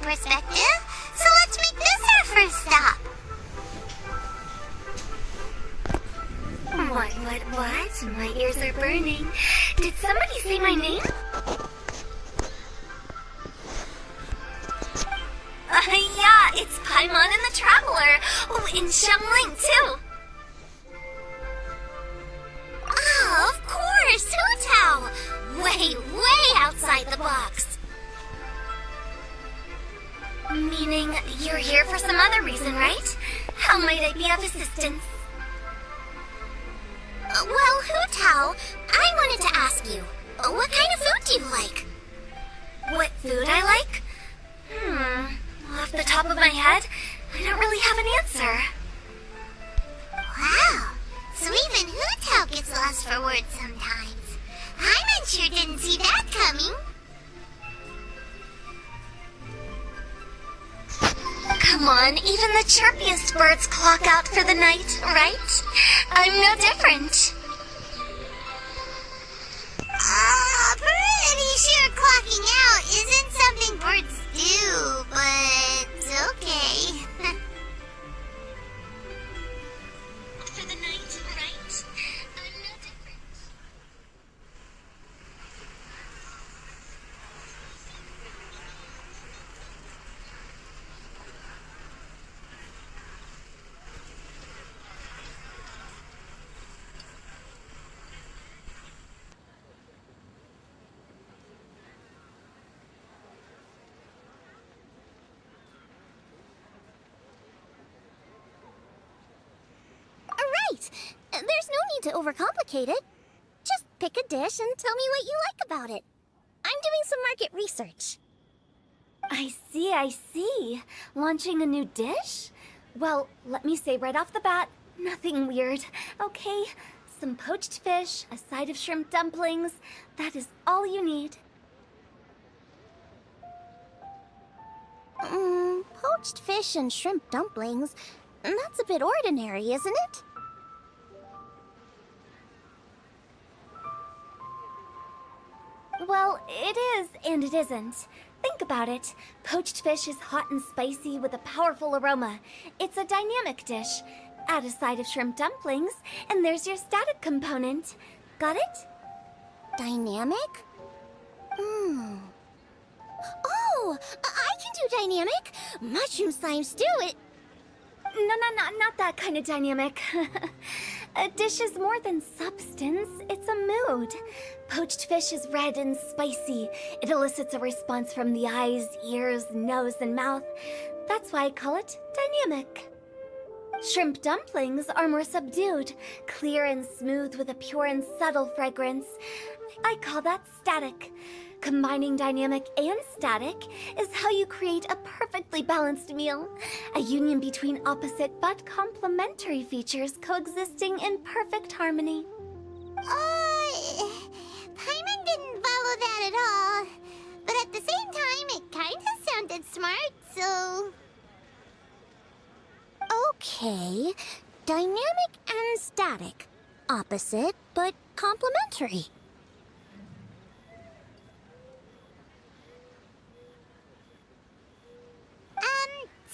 perspective, so let's make this our first stop. What? My ears are burning. Did somebody say my name? Yeah, it's Paimon and the Traveler. Oh, and Xiangling, too. Oh, of course, Hu Tao. Way outside the box. Meaning you're here for some other reason, right? How might I be of assistance? Well, Hu Tao, I wanted to ask you, what kind of food do you like? What food I like? Off the top of my head, I don't really have an answer. Wow, so even Hu Tao gets lost for words sometimes. Paimon sure didn't see that coming. Come on, even the chirpiest birds clock out for the night, right? I'm no different. Pretty sure clocking out isn't something birds do, but okay. For the night, right? I'm no different. Right. There's no need to overcomplicate it. Just pick a dish and tell me what you like about it. I'm doing some market research. I see. Launching a new dish? Well, let me say right off the bat, nothing weird, okay? Some poached fish, a side of shrimp dumplings. That is all you need. Poached fish and shrimp dumplings. That's a bit ordinary, isn't it? Well, it is and it isn't. Think about it. Poached fish is hot and spicy with a powerful aroma. It's a dynamic dish. Add a side of shrimp dumplings, and there's your static component. Got it? Dynamic? Oh, I can do dynamic. Mushroom slime stew it. No, not that kind of dynamic. A dish is more than substance, it's a mood. Poached fish is red and spicy. It elicits a response from the eyes, ears, nose, and mouth. That's why I call it dynamic. Shrimp dumplings are more subdued, clear and smooth with a pure and subtle fragrance. I call that static. Combining dynamic and static is how you create a perfectly balanced meal. A union between opposite but complementary features coexisting in perfect harmony. Paimon didn't follow that at all. But at the same time, it kinda sounded smart, so... Okay, dynamic and static. Opposite, but complementary.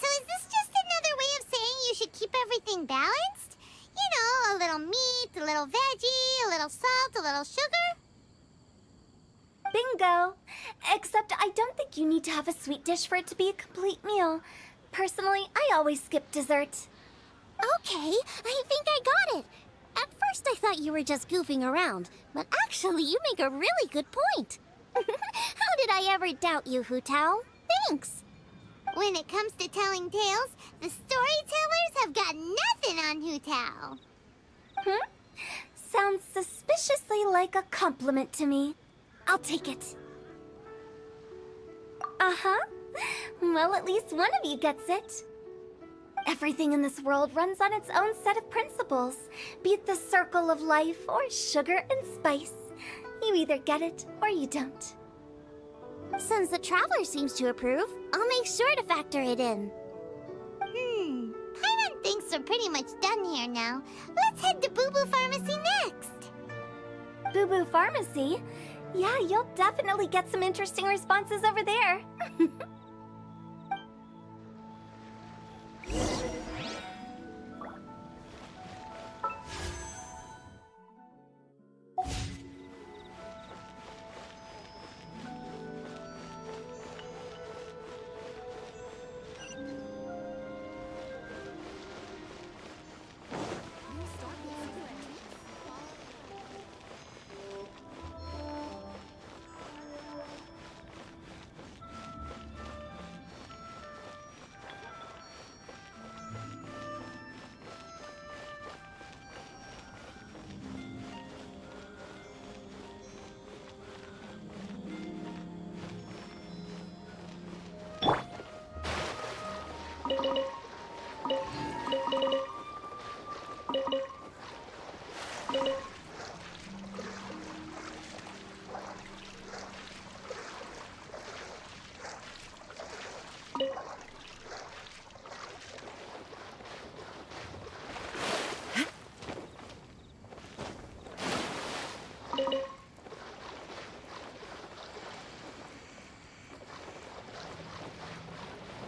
So is this just another way of saying you should keep everything balanced? You know, a little meat, a little veggie, a little salt, a little sugar? Bingo! Except I don't think you need to have a sweet dish for it to be a complete meal. Personally, I always skip dessert. Okay, I think I got it. At first I thought you were just goofing around, but actually you make a really good point. How did I ever doubt you, Hu Tao? Thanks. When it comes to telling tales, the storytellers have got nothing on Hu Tao. Sounds suspiciously like a compliment to me. I'll take it. Uh-huh. Well, at least one of you gets it. Everything in this world runs on its own set of principles, be it the circle of life or sugar and spice. You either get it or you don't. Since the Traveler seems to approve, I'll make sure to factor it in. Paimon thinks we're pretty much done here now. Let's head to Boo Boo Pharmacy next. Boo Boo Pharmacy? Yeah, you'll definitely get some interesting responses over there.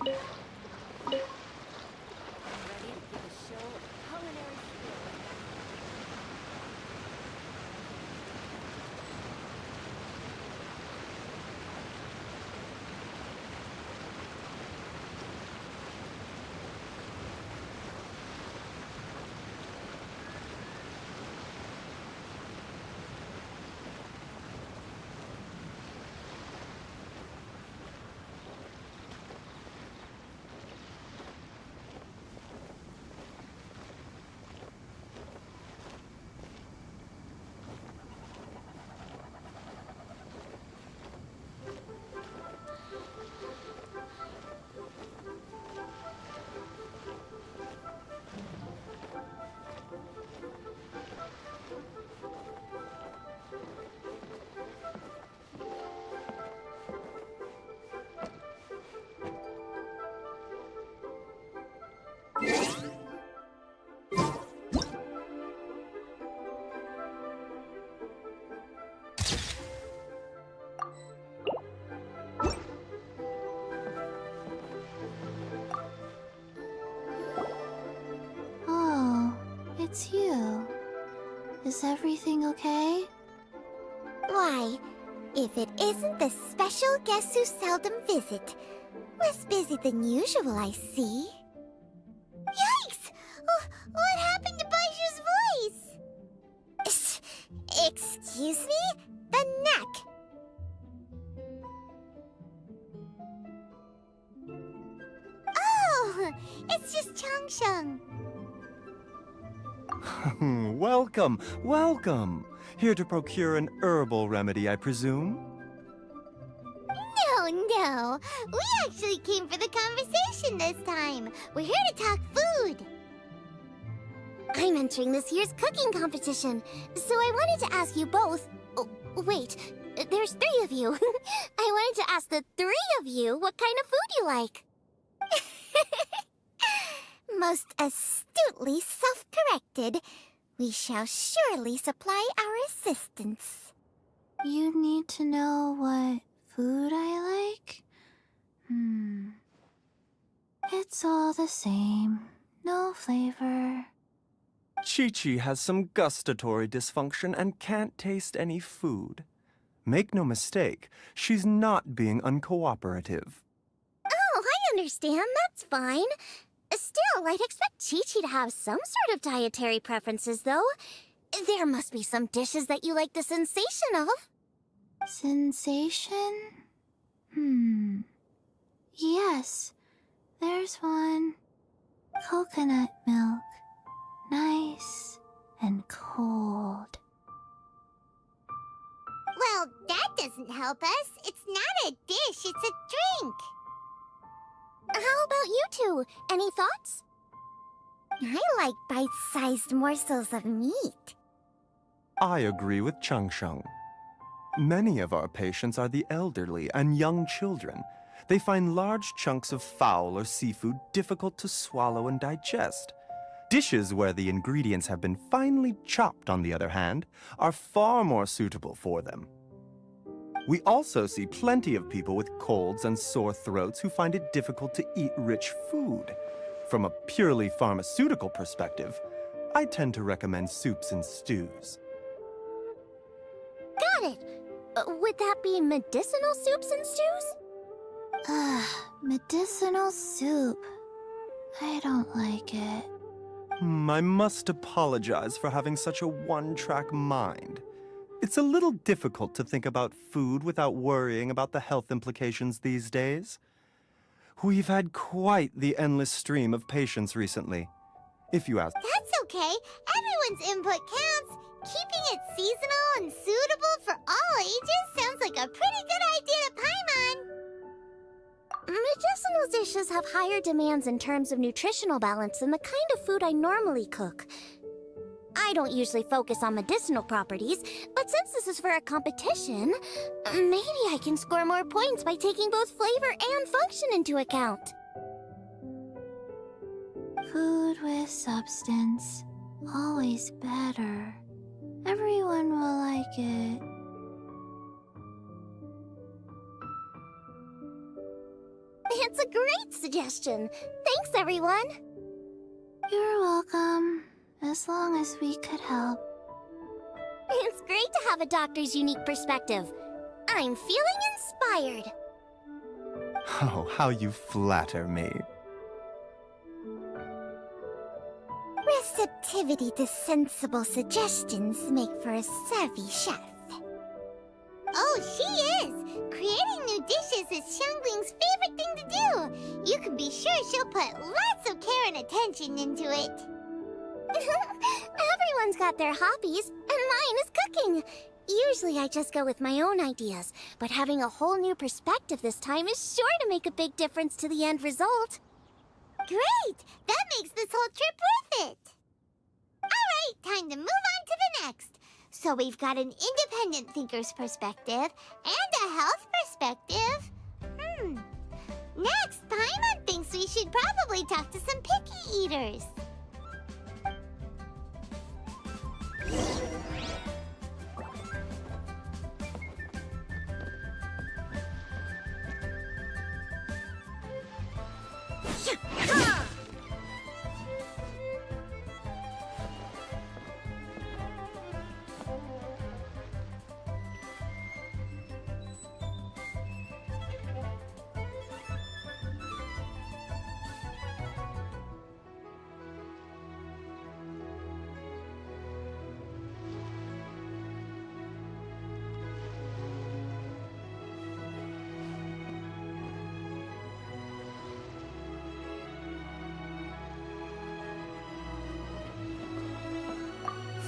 Ready to give a show of culinary skill. Oh, it's you. Is everything okay? Why, if it isn't the special guests who seldom visit. Less busy than usual, I see. Yikes! What happened to Baishu's voice? Excuse me? The neck. Oh, it's just Changsheng. Welcome, welcome. Here to procure an herbal remedy, I presume? No. We actually came for the conversation this time. We're here to talk food. I'm entering this year's cooking competition, so I wanted to ask you both. Oh, wait, there's 3 of you. I wanted to ask the 3 of you what kind of food you like. Most astutely self-corrected. We shall surely supply our assistance. You need to know what food I like? It's all the same. No flavor. Chi-Chi has some gustatory dysfunction and can't taste any food. Make no mistake, she's not being uncooperative. Oh, I understand. That's fine. Still, I'd expect Chi-Chi to have some sort of dietary preferences, though. There must be some dishes that you like the sensation of. Sensation? Yes, there's one. Coconut milk. Nice and cold. Well, that doesn't help us. It's not a dish, it's a drink. How about you two? Any thoughts? I like bite-sized morsels of meat. I agree with Changsheng. Many of our patients are the elderly and young children. They find large chunks of fowl or seafood difficult to swallow and digest. Dishes where the ingredients have been finely chopped, on the other hand, are far more suitable for them. We also see plenty of people with colds and sore throats who find it difficult to eat rich food. From a purely pharmaceutical perspective, I tend to recommend soups and stews. Got it. Would that be medicinal soups and stews? Medicinal soup. I don't like it. I must apologize for having such a one-track mind. It's a little difficult to think about food without worrying about the health implications these days. We've had quite the endless stream of patients recently. If you ask... That's okay. Everyone's input counts. Keeping it seasonal and suitable for all ages sounds like a pretty good idea to Paimon. Medicinal dishes have higher demands in terms of nutritional balance than the kind of food I normally cook. I don't usually focus on medicinal properties, but since this is for a competition, maybe I can score more points by taking both flavor and function into account. Food with substance. Always better. Everyone will like it. That's a great suggestion. Thanks, everyone. You're welcome. As long as we could help. It's great to have a doctor's unique perspective. I'm feeling inspired. Oh, how you flatter me. Receptivity to sensible suggestions make for a savvy chef. Oh, she is! Creating new dishes is Xiangling's favorite thing to do. You can be sure she'll put lots of care and attention into it. Everyone's got their hobbies, and mine is cooking. Usually I just go with my own ideas, but having a whole new perspective this time is sure to make a big difference to the end result. Great! That makes this whole trip worth it! Alright, time to move on to the next. So we've got an independent thinker's perspective and a health perspective. Next, Paimon thinks we should probably talk to some picky eaters.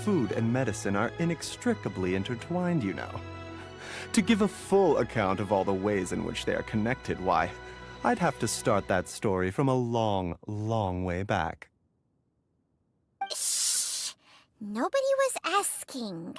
Food and medicine are inextricably intertwined, you know. To give a full account of all the ways in which they are connected, why, I'd have to start that story from a long, long way back. Shh! Nobody was asking.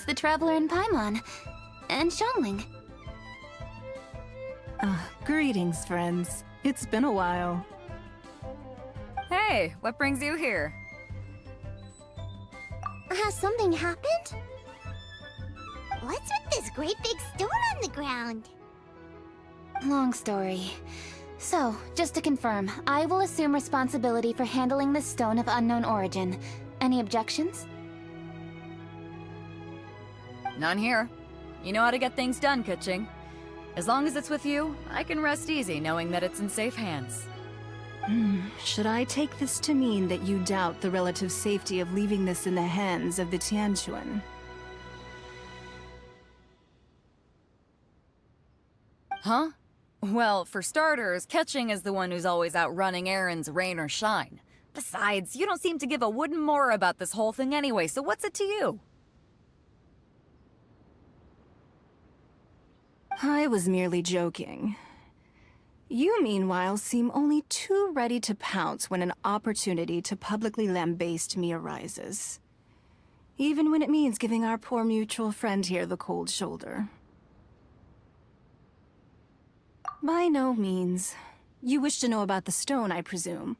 it's the Traveler and Paimon. And Xiangling. Greetings, friends. It's been a while. Hey, what brings you here? Has something happened? What's with this great big stone on the ground? Long story. So, just to confirm, I will assume responsibility for handling this stone of unknown origin. Any objections? None here. You know how to get things done, Keqing. As long as it's with you, I can rest easy knowing that it's in safe hands. Should I take this to mean that you doubt the relative safety of leaving this in the hands of the Tianquan? Huh? Well, for starters, Keqing is the one who's always out running errands, rain or shine. Besides, you don't seem to give a wooden more about this whole thing anyway, so what's it to you? I was merely joking. You, meanwhile, seem only too ready to pounce when an opportunity to publicly lambaste me arises. Even when it means giving our poor mutual friend here the cold shoulder. By no means. You wish to know about the stone, I presume.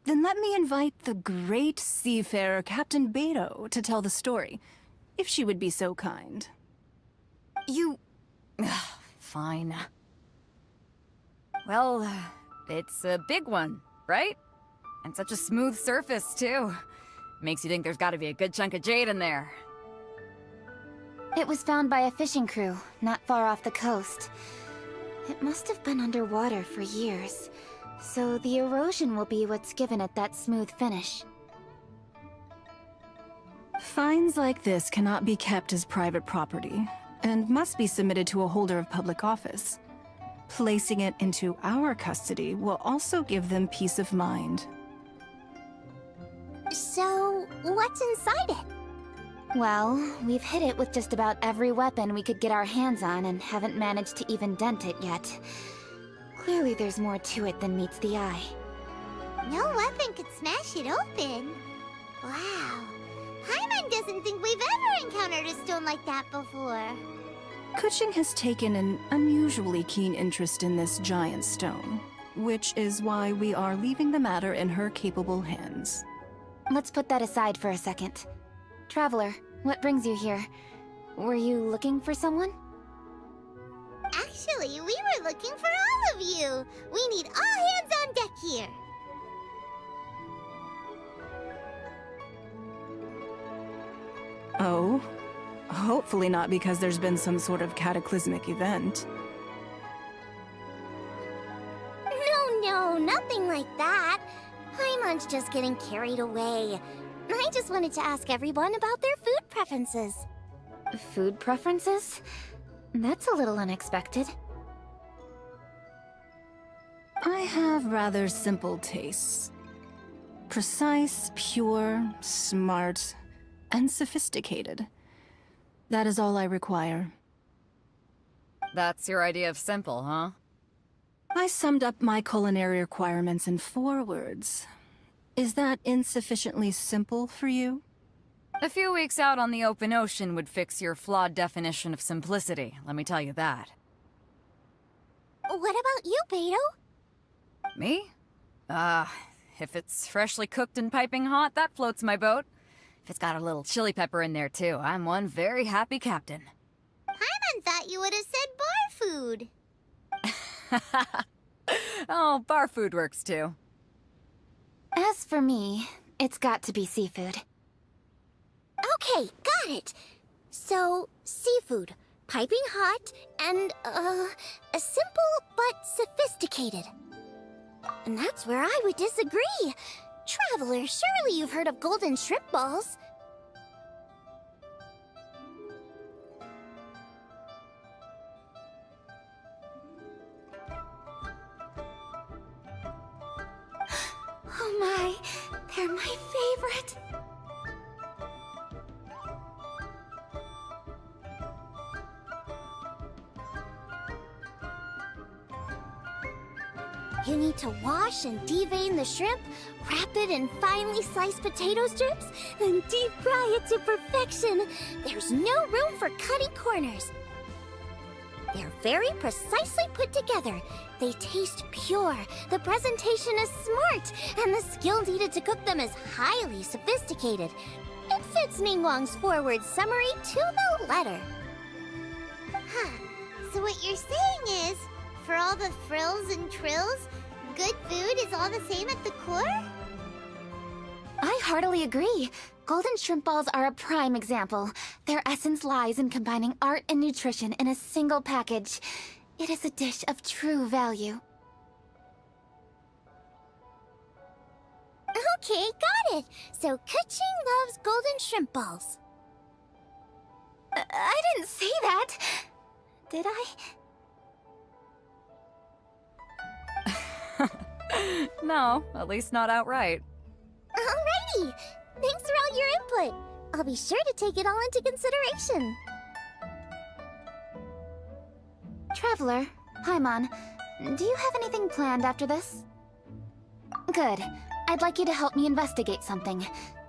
Then let me invite the great seafarer Captain Beto to tell the story, if she would be so kind. You... Fine. Well, it's a big one, right? And such a smooth surface, too. Makes you think there's gotta be a good chunk of jade in there. It was found by a fishing crew, not far off the coast. It must have been underwater for years, so the erosion will be what's given it that smooth finish. Finds like this cannot be kept as private property, and must be submitted to a holder of public office. Placing it into our custody will also give them peace of mind. So, what's inside it? Well, we've hit it with just about every weapon we could get our hands on and haven't managed to even dent it yet. Clearly there's more to it than meets the eye. No weapon could smash it open. Wow. Paimon doesn't think we've ever encountered a stone like that before. Keqing has taken an unusually keen interest in this giant stone, which is why we are leaving the matter in her capable hands. Let's put that aside for a second. Traveler, what brings you here? Were you looking for someone? Actually, we were looking for all of you. We need all hands on deck here. Oh? Hopefully not because there's been some sort of cataclysmic event. No, nothing like that. Paimon's just getting carried away. I just wanted to ask everyone about their food preferences. Food preferences? That's a little unexpected. I have rather simple tastes. Precise, pure, smart, and sophisticated. That is all I require. That's your idea of simple, huh? I summed up my culinary requirements in 4 words. Is that insufficiently simple for you? A few weeks out on the open ocean would fix your flawed definition of simplicity, let me tell you that. What about you, Beto? Me? If it's freshly cooked and piping hot, that floats my boat. If it's got a little chili pepper in there too, I'm one very happy captain. Paimon thought you would have said bar food. Oh, bar food works too. As for me, it's got to be seafood. Okay, got it. So, seafood, piping hot, and, simple but sophisticated. And that's where I would disagree. Traveler, surely you've heard of golden shrimp balls. Oh my, they're my favorite. You need to wash and devein the shrimp, wrap it in finely sliced potato strips, and deep fry it to perfection. There's no room for cutting corners. They're very precisely put together. They taste pure, the presentation is smart, and the skill needed to cook them is highly sophisticated. It fits Ningguang's forward summary to the letter. Huh. So what you're saying is, for all the frills and trills, good food is all the same at the core? I heartily agree. Golden shrimp balls are a prime example. Their essence lies in combining art and nutrition in a single package. It is a dish of true value. Okay, got it. So Kuching loves golden shrimp balls. I didn't say that. Did I? No, at least not outright. Alrighty! Thanks for all your input. I'll be sure to take it all into consideration. Traveler, Paimon, do you have anything planned after this? Good. I'd like you to help me investigate something.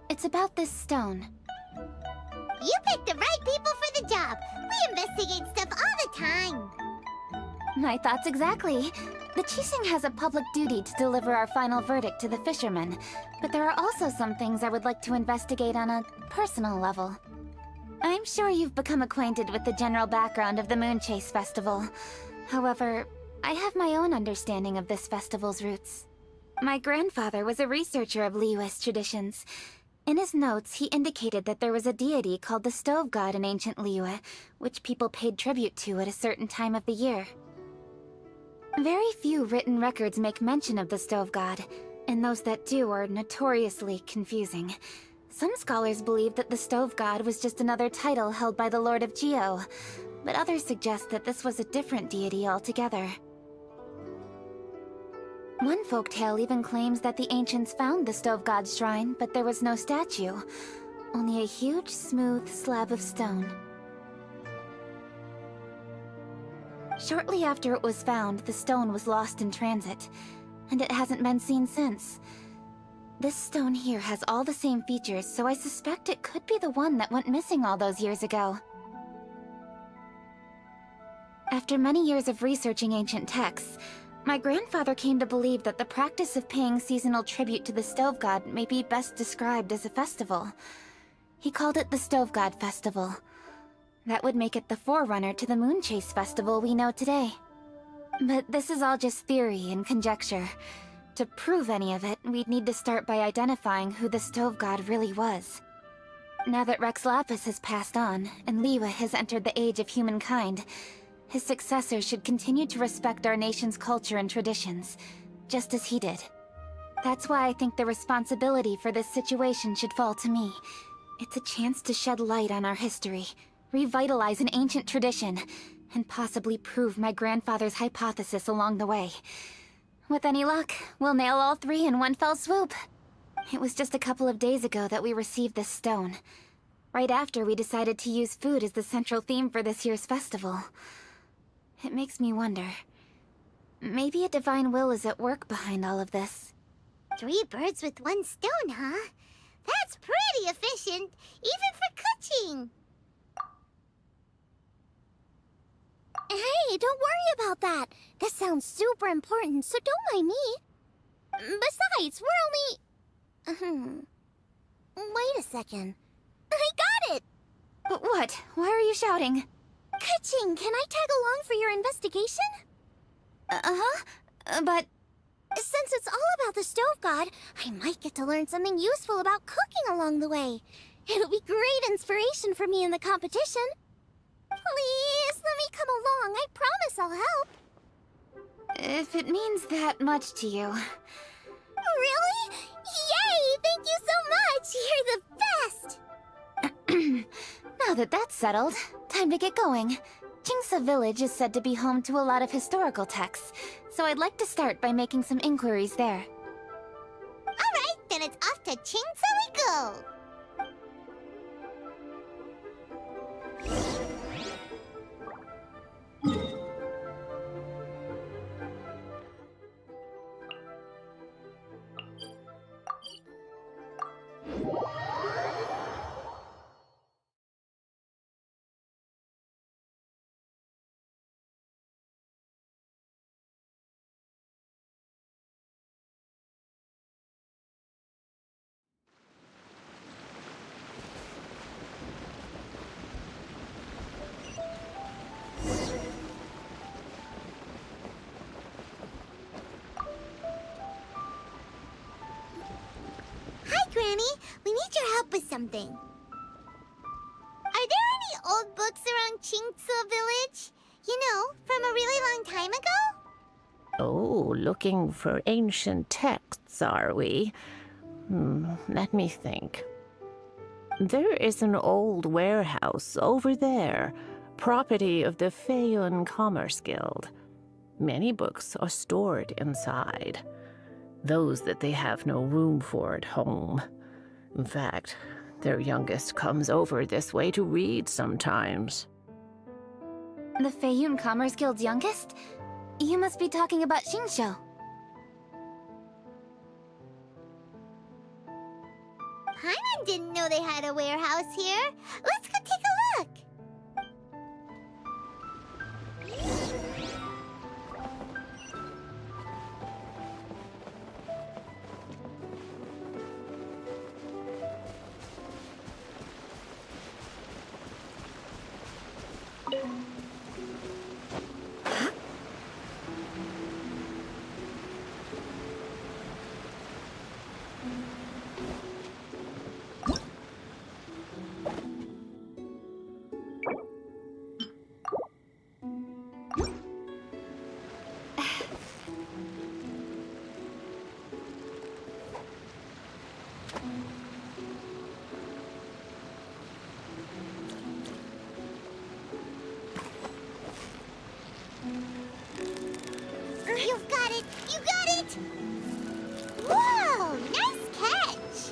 It's about this stone. You picked the right people for the job. We investigate stuff all the time. My thoughts exactly. The Qixing has a public duty to deliver our final verdict to the fishermen, but there are also some things I would like to investigate on a personal level. I'm sure you've become acquainted with the general background of the Moon Chase Festival. However, I have my own understanding of this festival's roots. My grandfather was a researcher of Liyue's traditions. In his notes, he indicated that there was a deity called the Stove God in ancient Liyue, which people paid tribute to at a certain time of the year. Very few written records make mention of the Stove God, and those that do are notoriously confusing. Some scholars believe that the Stove God was just another title held by the Lord of Geo, but others suggest that this was a different deity altogether. One folktale even claims that the ancients found the Stove God's shrine, but there was no statue, only a huge, smooth slab of stone. Shortly after it was found, the stone was lost in transit, and it hasn't been seen since. This stone here has all the same features, so I suspect it could be the one that went missing all those years ago. After many years of researching ancient texts, my grandfather came to believe that the practice of paying seasonal tribute to the Stove God may be best described as a festival. He called it the Stove God Festival. That would make it the forerunner to the Moon Chase Festival we know today. But this is all just theory and conjecture. To prove any of it, we'd need to start by identifying who the Stove God really was. Now that Rex Lapis has passed on, and Liyue has entered the age of humankind, his successors should continue to respect our nation's culture and traditions, just as he did. That's why I think the responsibility for this situation should fall to me. It's a chance to shed light on our history, revitalize an ancient tradition, and possibly prove my grandfather's hypothesis along the way. With any luck, we'll nail all three in one fell swoop. It was just a couple of days ago that we received this stone, right after we decided to use food as the central theme for this year's festival. It makes me wonder. Maybe a divine will is at work behind all of this. 3 birds with 1 stone, huh? That's pretty efficient, even for Kuching. Hey, don't worry about that. This sounds super important, so don't mind me. Besides, we're only... Wait a second. I got it! What? Why are you shouting? Kuching, can I tag along for your investigation? But... Since it's all about the Stove God, I might get to learn something useful about cooking along the way. It'll be great inspiration for me in the competition. Please, let me come along. I promise I'll help. if it means that much to you... Really? Yay! Thank you so much! You're the best! Now that that's settled, time to get going. Jingsa Village is said to be home to a lot of historical texts, so I'd like to start by making some inquiries there. Alright, then it's off to Qingsa we go! Granny. We need your help with something. Are there any old books around Qingce Village? You know, from a really long time ago? Oh, looking for ancient texts, are we? Let me think. There is an old warehouse over there, property of the Feiyun Commerce Guild. Many books are stored inside, those that they have no room for at home. In fact, their youngest comes over this way to read sometimes. The Feiyun Commerce Guild's youngest? You must be talking about Xingqiu. Paimon didn't know they had a warehouse here. Let's go take a look. You've got it! You got it! Whoa! Nice catch!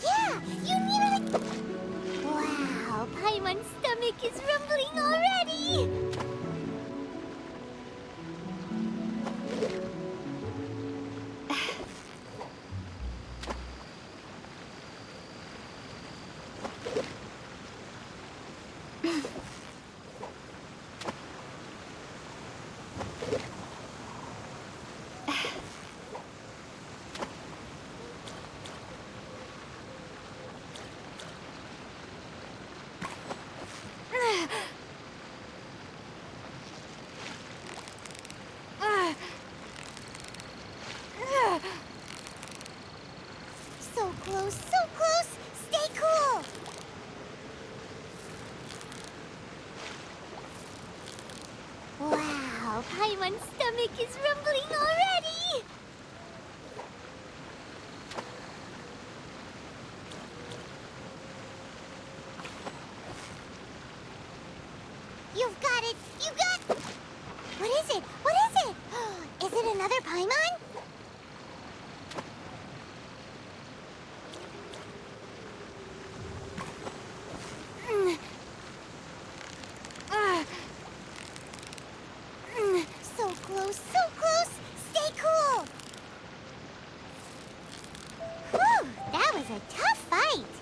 Yeah! You nearly... Wow! Paimon's stomach is rumbling already! So close, so close! Stay cool! Wow, Paimon's stomach is rumbling already! You've got it! You got... What is it? What is it? Is it another Paimon? So close, so close! Stay cool! Whew, that was a tough fight!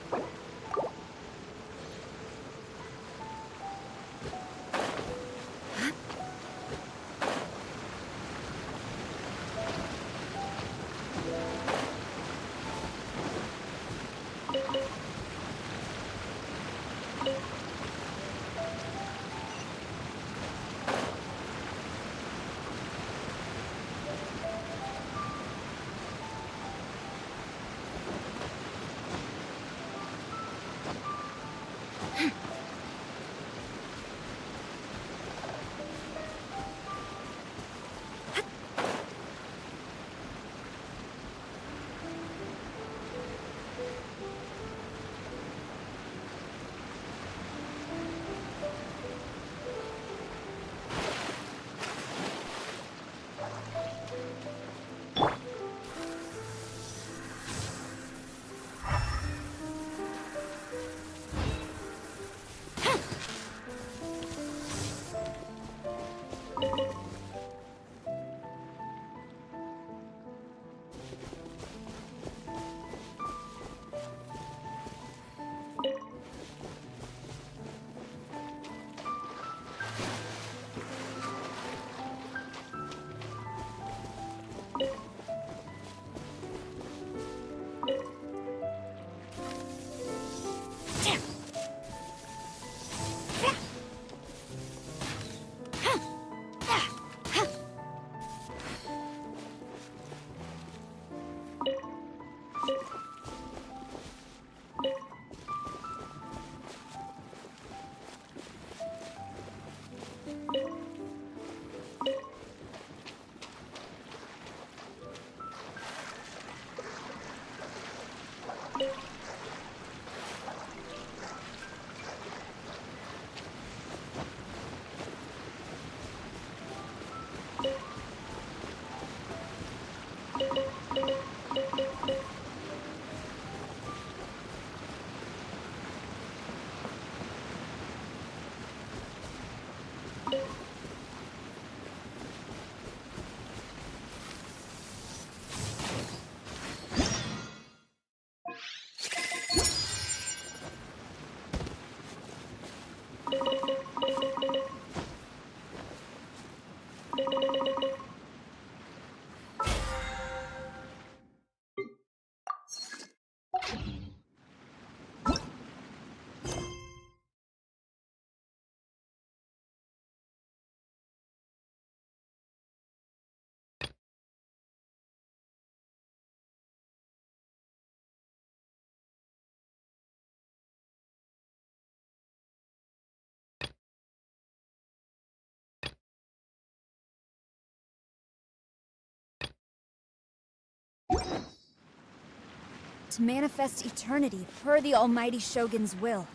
to manifest eternity per the Almighty Shogun's will.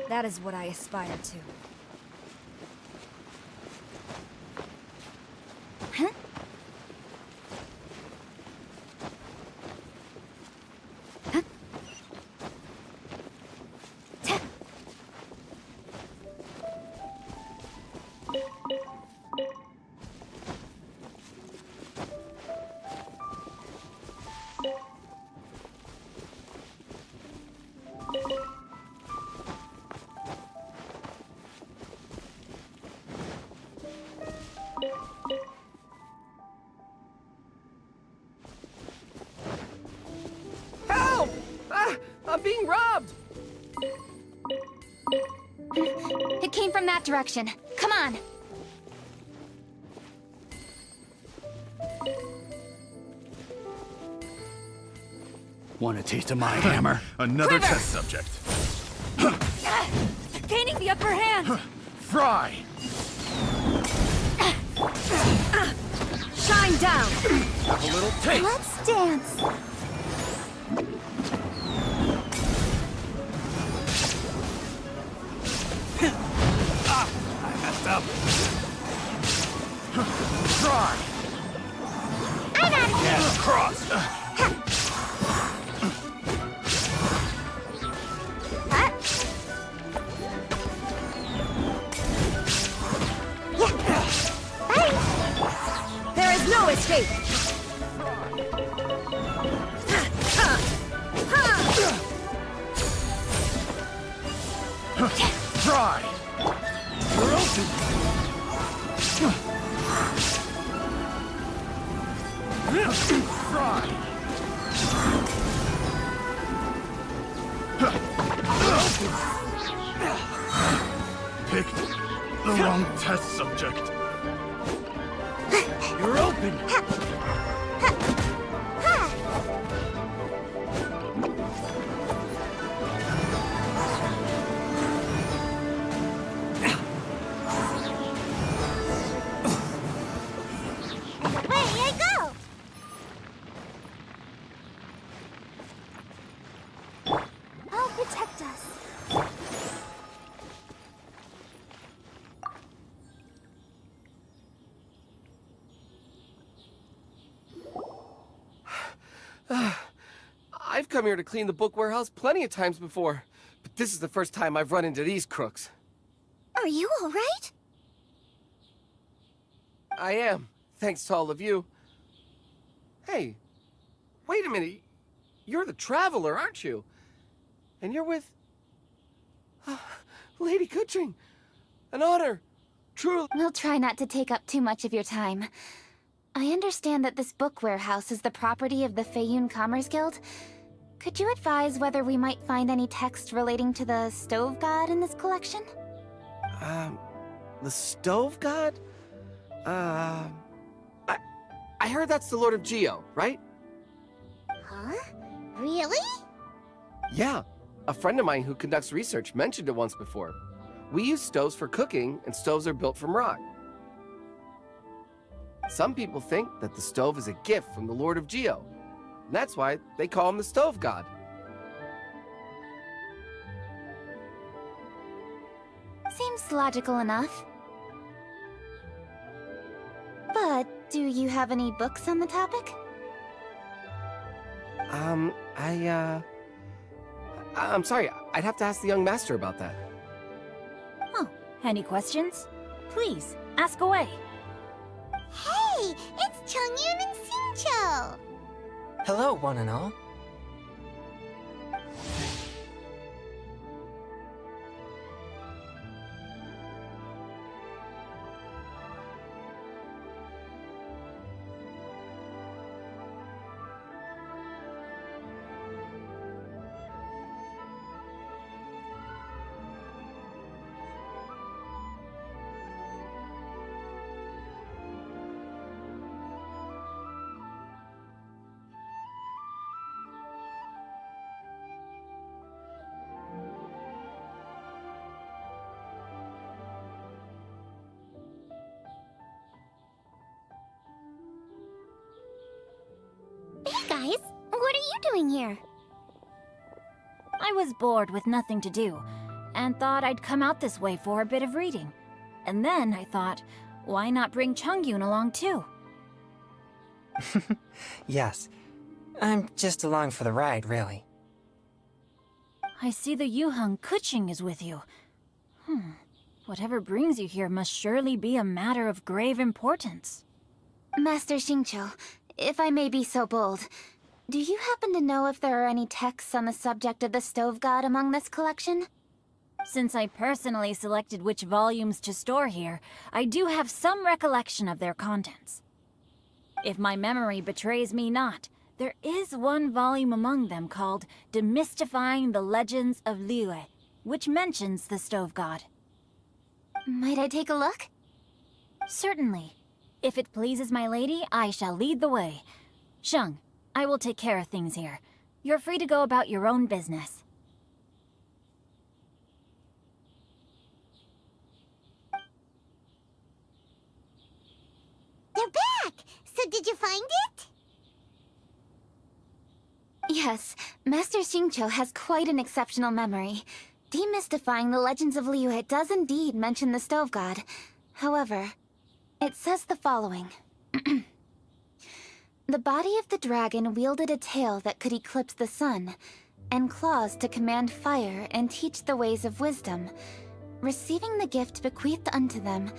That is what I aspire to. Huh? Huh? Ta- Help! Ah, I'm being robbed! It came from that direction. Come on! Want a taste of my hammer? Another Quiver! test subject. They're gaining the upper hand! Fry! Shine down! Have a little taste. Let's dance! I messed up. Try! I'm out of here! Yeah, cross! There is no escape! Try! We're open! Try! Picked the wrong test subject. You're open! Away I go! I'll protect us. I've come here to clean the book warehouse plenty of times before, but this is the first time I've run into these crooks. Are you all right? I am, thanks to all of you. Hey, wait a minute. You're the Traveler, aren't you? And you're with... Lady Kuching. An honor. Truly. We'll try not to take up too much of your time. I understand that this book warehouse is the property of the Feiyun Commerce Guild. Could you advise whether we might find any text relating to the Stove God in this collection? The Stove God? I heard that's the Lord of Geo, right? Huh? Really? Yeah. A friend of mine who conducts research mentioned it once before. We use stoves for cooking, and stoves are built from rock. Some people think that the stove is a gift from the Lord of Geo. And that's why they call him the Stove God. Seems logical enough. But do you have any books on the topic? I'm sorry. I'd have to ask the young master about that. Oh, any questions? Please, ask away. Hey, it's Chongyun and Xingqiu! Hello, one and all. Hey guys, what are you doing here? I was bored with nothing to do, and thought I'd come out this way for a bit of reading. And then I thought, why not bring Chungyun along too? Yes. I'm just along for the ride, really. I see the Yuheng Kuching is with you. Whatever brings you here must surely be a matter of grave importance. Master Xingqiu, if I may be so bold, do you happen to know if there are any texts on the subject of the Stove God among this collection? Since I personally selected which volumes to store here, I do have some recollection of their contents. If my memory betrays me not, there is one volume among them called Demystifying the Legends of Liyue, which mentions the Stove God. Might I take a look? Certainly. If it pleases my lady, I shall lead the way. Sheng, I will take care of things here. You're free to go about your own business. They're back! So did you find it? Yes, Master Xingqiu has quite an exceptional memory. Demystifying the Legends of Liyue does indeed mention the Stove God. However, it says the following. The body of the dragon wielded a tail that could eclipse the sun, and claws to command fire and teach the ways of wisdom. Receiving the gift bequeathed unto them,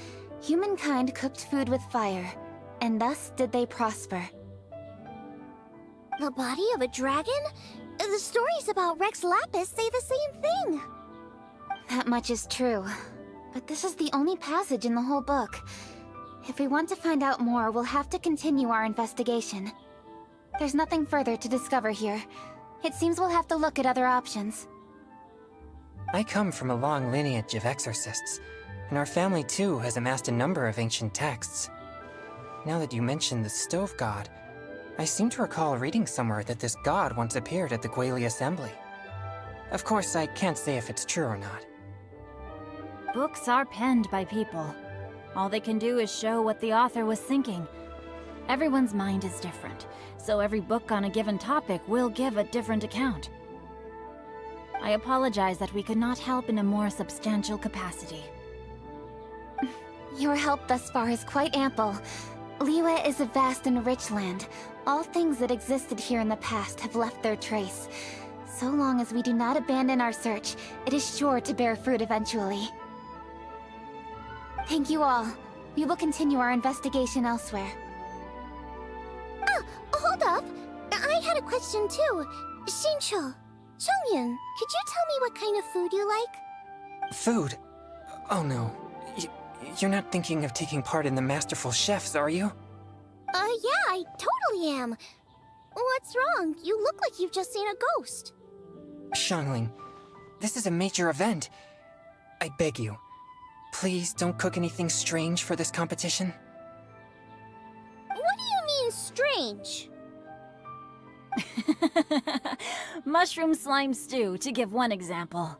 humankind cooked food with fire, and thus did they prosper. The body of a dragon? The stories about Rex Lapis say the same thing. That much is true, but this is the only passage in the whole book. If we want to find out more, we'll have to continue our investigation. There's nothing further to discover here. It seems we'll have to look at other options. I come from a long lineage of exorcists, and our family too has amassed a number of ancient texts. Now that you mention the Stove God, I seem to recall reading somewhere that this god once appeared at the Guili Assembly. Of course, I can't say if it's true or not. Books are penned by people. All they can do is show what the author was thinking. Everyone's mind is different, so every book on a given topic will give a different account. I apologize that we could not help in a more substantial capacity. Your help thus far is quite ample. Liyue is a vast and rich land. All things that existed here in the past have left their trace. So long as we do not abandon our search, it is sure to bear fruit eventually. Thank you all. We will continue our investigation elsewhere. Ah, hold up! I had a question too. Xingqiu, Chongyun, could you tell me what kind of food you like? Food? Oh no. You're not thinking of taking part in the Masterful Chefs, are you? Yeah, I totally am. What's wrong? You look like you've just seen a ghost. Xiangling, this is a major event. I beg you, please don't cook anything strange for this competition. What do you mean, strange? Mushroom slime stew, to give one example.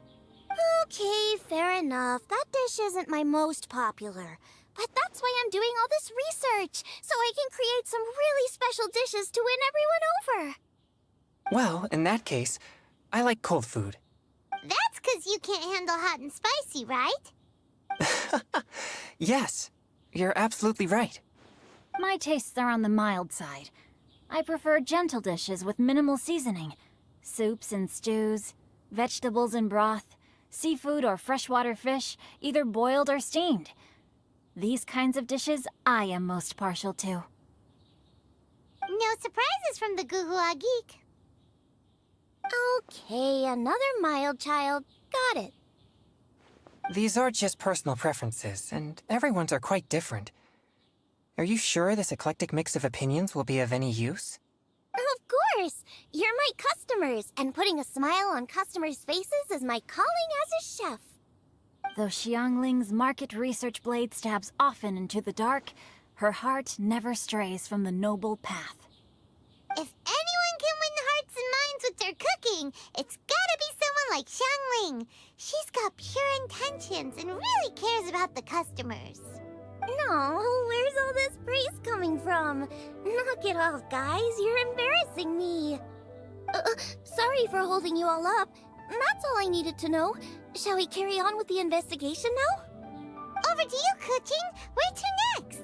Okay, fair enough. That dish isn't my most popular. But that's why I'm doing all this research, so I can create some really special dishes to win everyone over. Well, in that case, I like cold food. That's 'cause you can't handle hot and spicy, right? Yes, you're absolutely right. My tastes are on the mild side. I prefer gentle dishes with minimal seasoning. Soups and stews, vegetables and broth, seafood or freshwater fish, either boiled or steamed. These kinds of dishes I am most partial to. No surprises from the Guhua Geek. Okay, another mild child. Got it. These are just personal preferences, and everyone's are quite different. Are you sure this eclectic mix of opinions will be of any use? Of course! You're my customers, and putting a smile on customers' faces is my calling as a chef. Though Xiangling's market research blade stabs often into the dark, her heart never strays from the noble path. If anyone can win hearts and minds with their cooking, it's gotta be someone like Xiangling. She's got pure intentions and really cares about the customers. No, where's all this praise coming from? Knock it off, guys. You're embarrassing me. Sorry for holding you all up, That's all I needed to know. Shall we carry on with the investigation now? Over to you, Kuching. Where to next?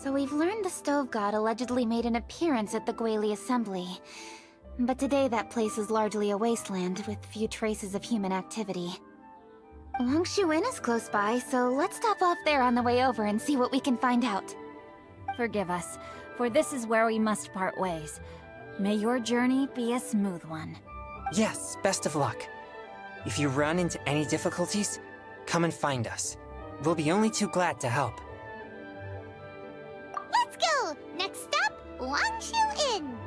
So we've learned the Stove God allegedly made an appearance at the Guili Assembly. But today that place is largely a wasteland with few traces of human activity. Wangshu Inn is close by, so let's stop off there on the way over and see what we can find out. Forgive us, for this is where we must part ways. May your journey be a smooth one. Yes, best of luck. If you run into any difficulties, come and find us. We'll be only too glad to help. Let's go! Next stop, Wangshu Inn!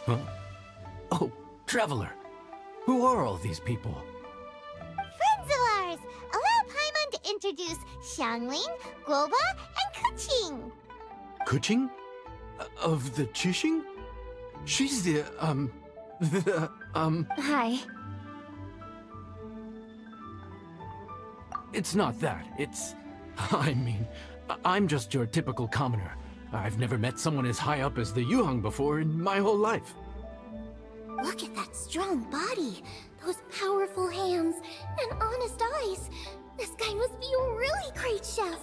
Huh? Oh, Traveler. Who are all these people? Friends of ours! Allow Paimon to introduce Xiangling, Guoba, and Kuching! Kuching? Of the Chishing? She's Hi. It's not that. I mean, I'm just your typical commoner. I've never met someone as high up as the Yuheng before in my whole life. Look at that strong body, those powerful hands, and honest eyes. This guy must be a really great chef.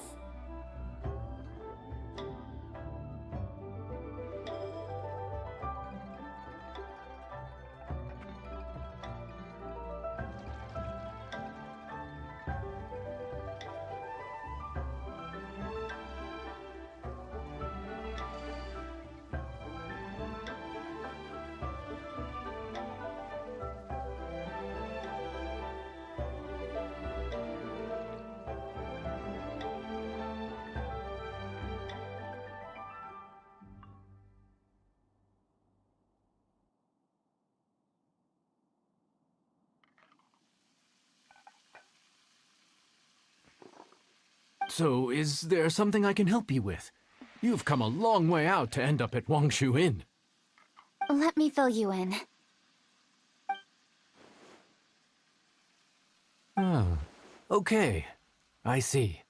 So, is there something I can help you with? You've come a long way out to end up at Wangshu Inn. Let me fill you in. Oh, okay. I see.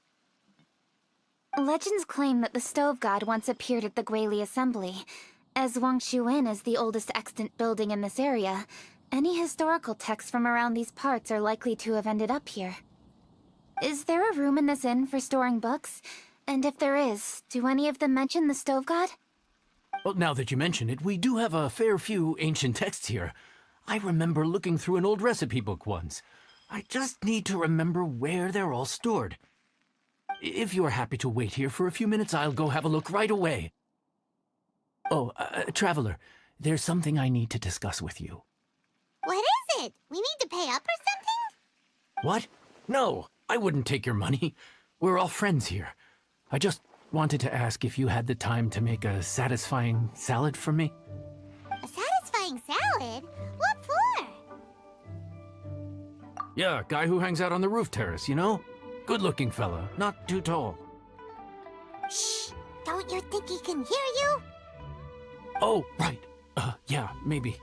Legends claim that the Stove God once appeared at the Guili Assembly. As Wangshu Inn is the oldest extant building in this area, any historical texts from around these parts are likely to have ended up here. Is there a room in this inn for storing books? And if there is, do any of them mention the Stove God? Well, now that you mention it, we do have a fair few ancient texts here. I remember looking through an old recipe book once. I just need to remember where they're all stored. If you are happy to wait here for a few minutes, I'll go have a look right away. Oh, Traveler, there's something I need to discuss with you. What is it? We need to pay up or something? What? No, I wouldn't take your money. We're all friends here. I just wanted to ask if you had the time to make a satisfying salad for me. A satisfying salad? What for? Yeah, guy who hangs out on the roof terrace, you know? Good-looking fella, not too tall. Shh! Don't you think he can hear you? Oh, right. Yeah, maybe.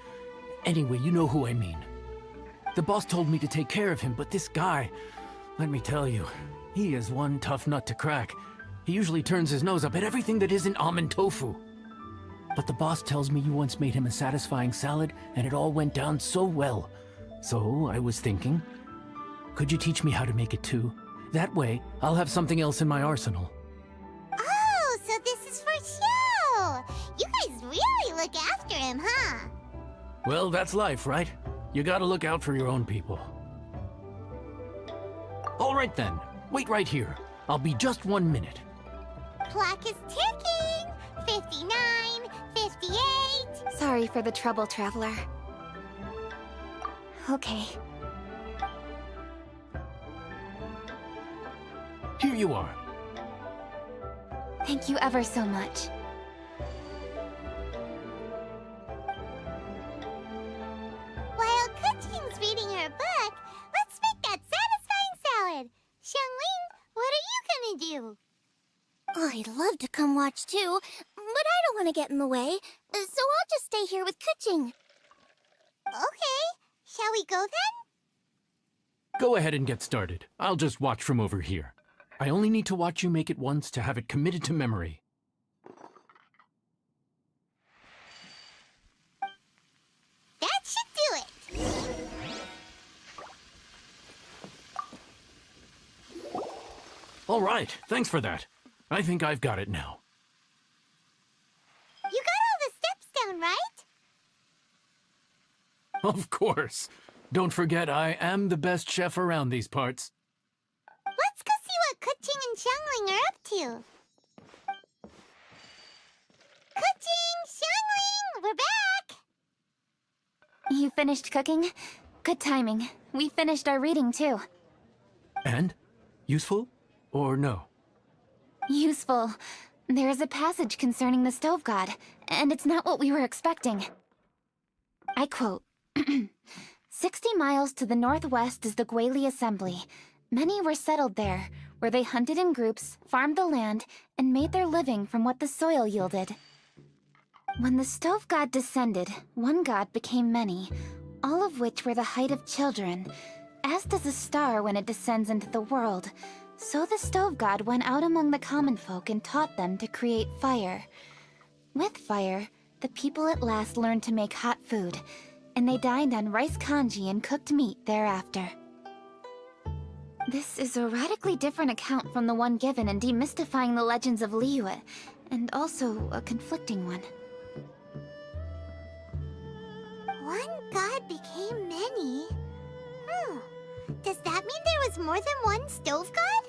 Anyway, you know who I mean. The boss told me to take care of him, but this guy, let me tell you, he is one tough nut to crack. He usually turns his nose up at everything that isn't almond tofu. But the boss tells me you once made him a satisfying salad, and it all went down so well. So I was thinking, could you teach me how to make it too? That way, I'll have something else in my arsenal. Oh, so this is for show! You guys really look after him, huh? Well, that's life, right? You gotta look out for your own people. All right then, wait right here. I'll be just 1 minute. Clock is ticking. 59, 58. Sorry for the trouble, Traveler. Okay. Here you are. Thank you ever so much. While Kuching's reading her book, let's make that satisfying salad. Xiangling, what are you gonna do? I'd love to come watch too, but I don't want to get in the way, so I'll just stay here with Kuching. Okay, shall we go then? Go ahead and get started. I'll just watch from over here. I only need to watch you make it once to have it committed to memory. That should do it. All right, thanks for that. I think I've got it now. You got all the steps down, right? Of course. Don't forget, I am the best chef around these parts. Let's go see what Kuching and Xiangling are up to. Kuching, Xiangling, we're back! You finished cooking? Good timing. We finished our reading, too. And? Useful? Or no? Useful. There is a passage concerning the stove god, and it's not what we were expecting. I quote, 60 miles to the northwest is the Guili Assembly. Many were settled there, where they hunted in groups, farmed the land, and made their living from what the soil yielded. When the stove god descended, one god became many, all of which were the height of children. As does a star when it descends into the world, so the stove god went out among the common folk and taught them to create fire. With fire, the people at last learned to make hot food, and they dined on rice congee and cooked meat thereafter. This is a radically different account from the one given in Demystifying the Legends of Liyue, and also a conflicting one. One god became many? Does that mean there was more than one stove god?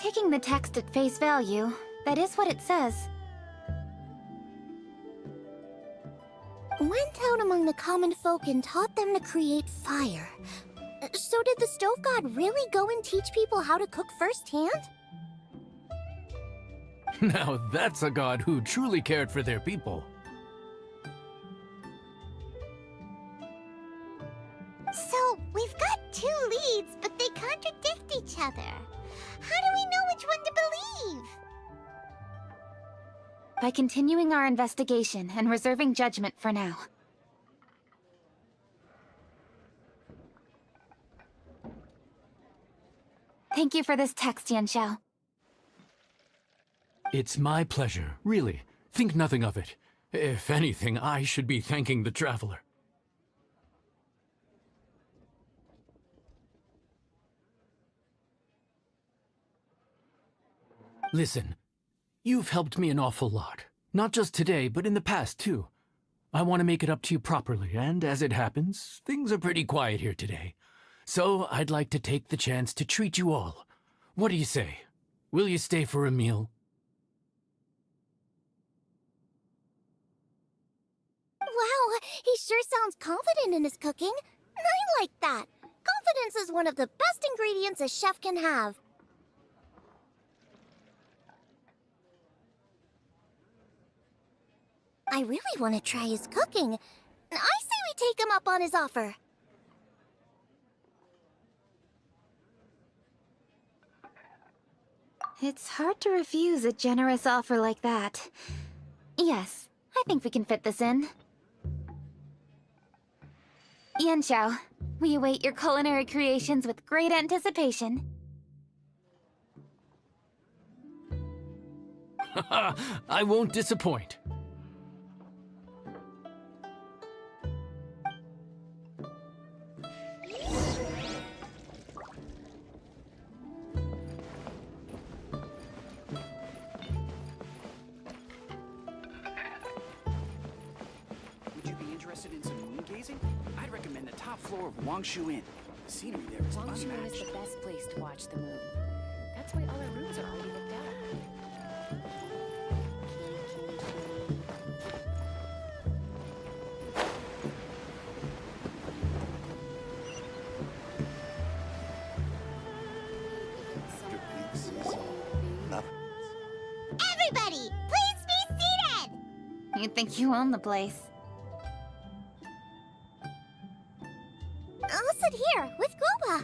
Taking the text at face value, that is what it says. Went out among the common folk and taught them to create fire. So did the stove god really go and teach people how to cook firsthand? Now that's a god who truly cared for their people. So, we've got two leads, but they contradict each other. How do we know which one to believe? By continuing our investigation and reserving judgment for now. Thank you for this text, Yanxiao. It's my pleasure, really. Think nothing of it. If anything, I should be thanking the Traveler. Listen, you've helped me an awful lot. Not just today, but in the past, too. I want to make it up to you properly, and as it happens, things are pretty quiet here today. So I'd like to take the chance to treat you all. What do you say? Will you stay for a meal? Wow, he sure sounds confident in his cooking. I like that. Confidence is one of the best ingredients a chef can have. I really want to try his cooking. I say we take him up on his offer. It's hard to refuse a generous offer like that. Yes, I think we can fit this in. Yanxiao, we await your culinary creations with great anticipation. I won't disappoint. interested in some moon gazing, I'd recommend the top floor of Wangshu Inn. The scenery there is Wangshu Inn is unmatched. the best place to watch the moon. That's why all our rooms are already booked out. Everybody, please be seated! You think you own the place? I'll sit here with Guoba.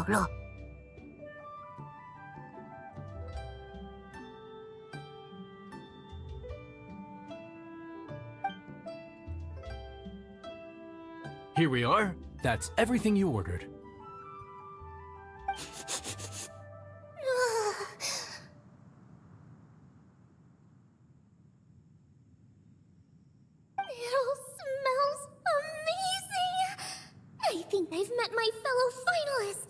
Lo. Here we are. That's everything you ordered. It all smells amazing! I think I've met my fellow finalist!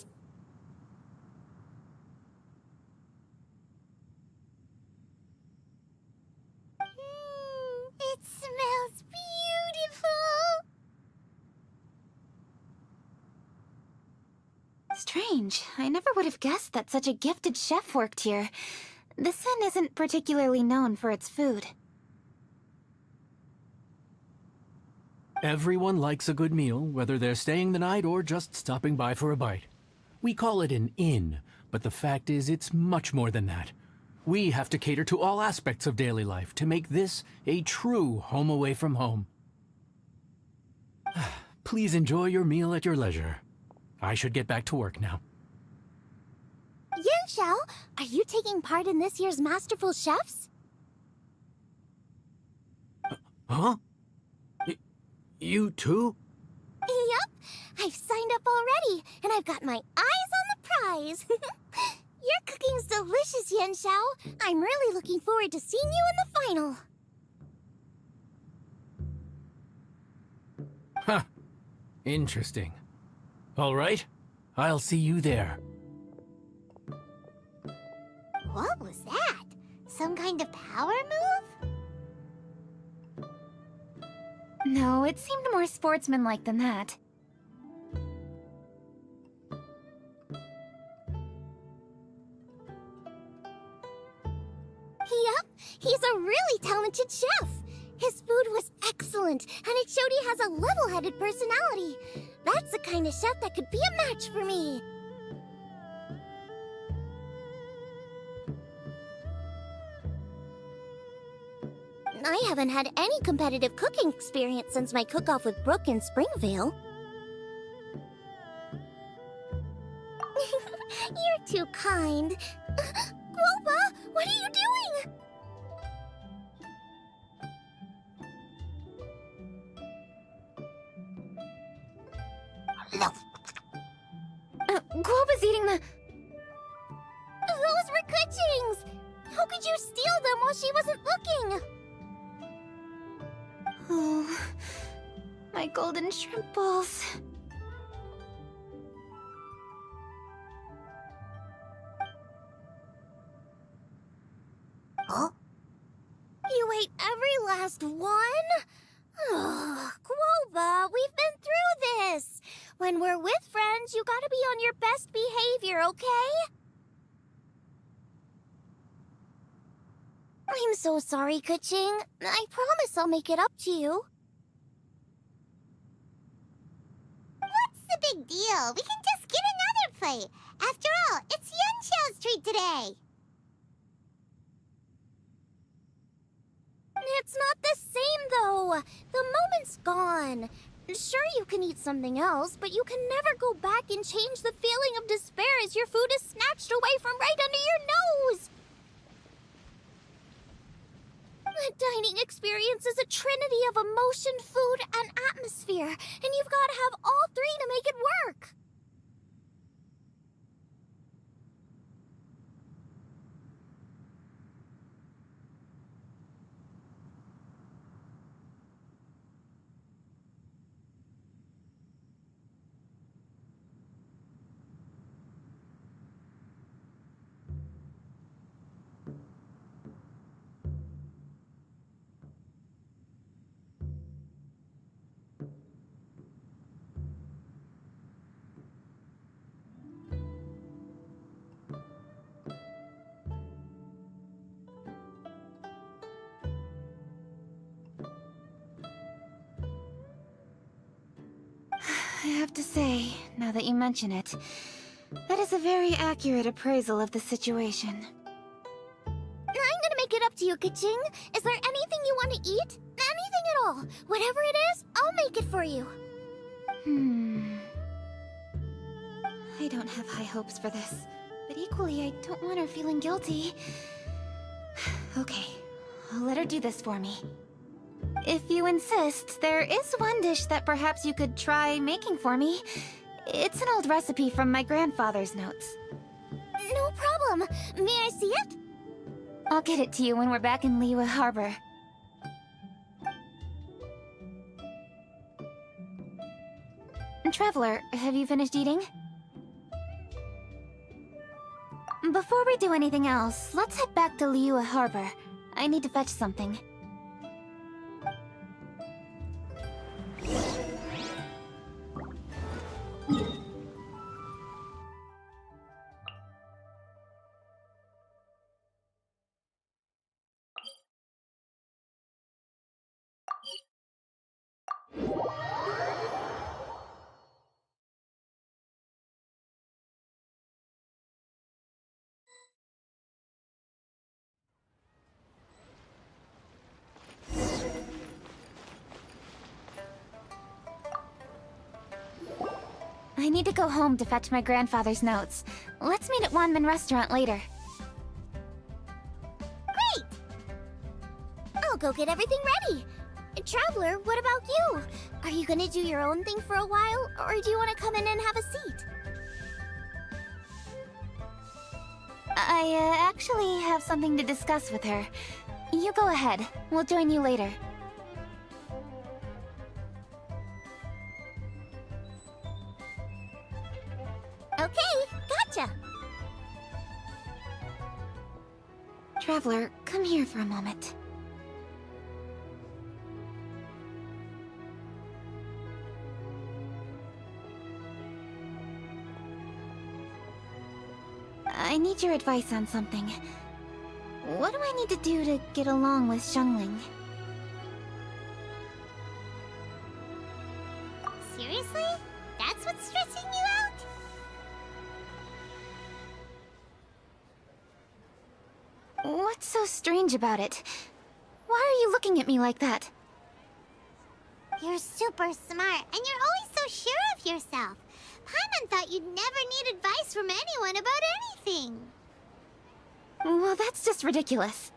It smells beautiful! Strange. I never would have guessed that such a gifted chef worked here. This inn isn't particularly known for its food. Everyone likes a good meal, whether they're staying the night or just stopping by for a bite. We call it an inn, but the fact is it's much more than that. We have to cater to all aspects of daily life to make this a true home away from home. Please enjoy your meal at your leisure. I should get back to work now. Yan Xiao, are you taking part in this year's Masterful Chefs? Huh? You too? Yep, I've signed up already, and I've got my eyes on the prize. Your cooking's delicious, Yan Xiao. I'm really looking forward to seeing you in the final. Huh. Interesting. All right, I'll see you there. What was that? Some kind of power move? No, it seemed more sportsmanlike than that. Yep, he's a really talented chef. His food was excellent, and it showed he has a level-headed personality. That's the kind of chef that could be a match for me. I haven't had any competitive cooking experience since my cook-off with Brooke in Springvale. You're too kind. Guoba, what are you doing? Guoba's eating the... Those were Kuching's! How could you steal them while she wasn't looking? Oh, my golden shrimp balls. Huh? You ate every last one? Ugh, Guoba, we've been through this. When we're with friends, you gotta be on your best behavior, okay? I'm so sorry, Kuching. I promise I'll make it up to you. What's the big deal? We can just get another plate. After all, it's Yan Xiao's treat today. It's not the same, though. The moment's gone. Sure, you can eat something else, but you can never go back and change the feeling of despair as your food is snatched away from right under your nose. The dining experience is a trinity of emotion, food, and atmosphere, and you've got to have all three to make it work. I have to say, now that you mention it, that is a very accurate appraisal of the situation. I'm gonna make it up to you, Kaching. Is there anything you want to eat? Anything at all. Whatever it is, I'll make it for you. I don't have high hopes for this, but equally I don't want her feeling guilty. Okay, I'll let her do this for me. If you insist, there is one dish that perhaps you could try making for me. It's an old recipe from my grandfather's notes. No problem. May I see it? I'll get it to you when we're back in Liyue Harbor. Traveler, have you finished eating? Before we do anything else, let's head back to Liyue Harbor. I need to fetch something. I need to go home to fetch my grandfather's notes. Let's meet at Wanman Restaurant later. Great! I'll go get everything ready. Traveler, what about you? Are you gonna do your own thing for a while, or do you want to come in and have a seat? I actually have something to discuss with her. You go ahead. We'll join you later. Okay, gotcha. Traveler, come here for a moment. I need your advice on something. What do I need to do to get along with Xiangling? Seriously? That's what's stressing you out? What's so strange about it? Why are you looking at me like that? You're super smart, and you're always so sure of yourself. Paimon thought you'd never need advice from anyone about anything. Well, that's just ridiculous.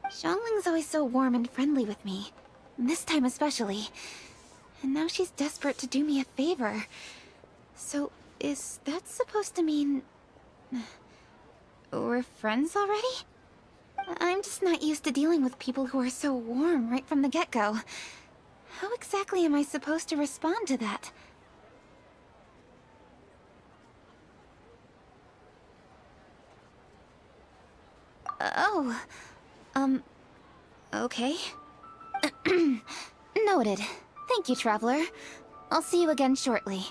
Xiangling's always so warm and friendly with me. This time especially. And now she's desperate to do me a favor. So, is that supposed to mean... we're friends already? I'm just not used to dealing with people who are so warm right from the get-go. How exactly am I supposed to respond to that? Oh, okay. Noted. Thank you, Traveler. I'll see you again shortly.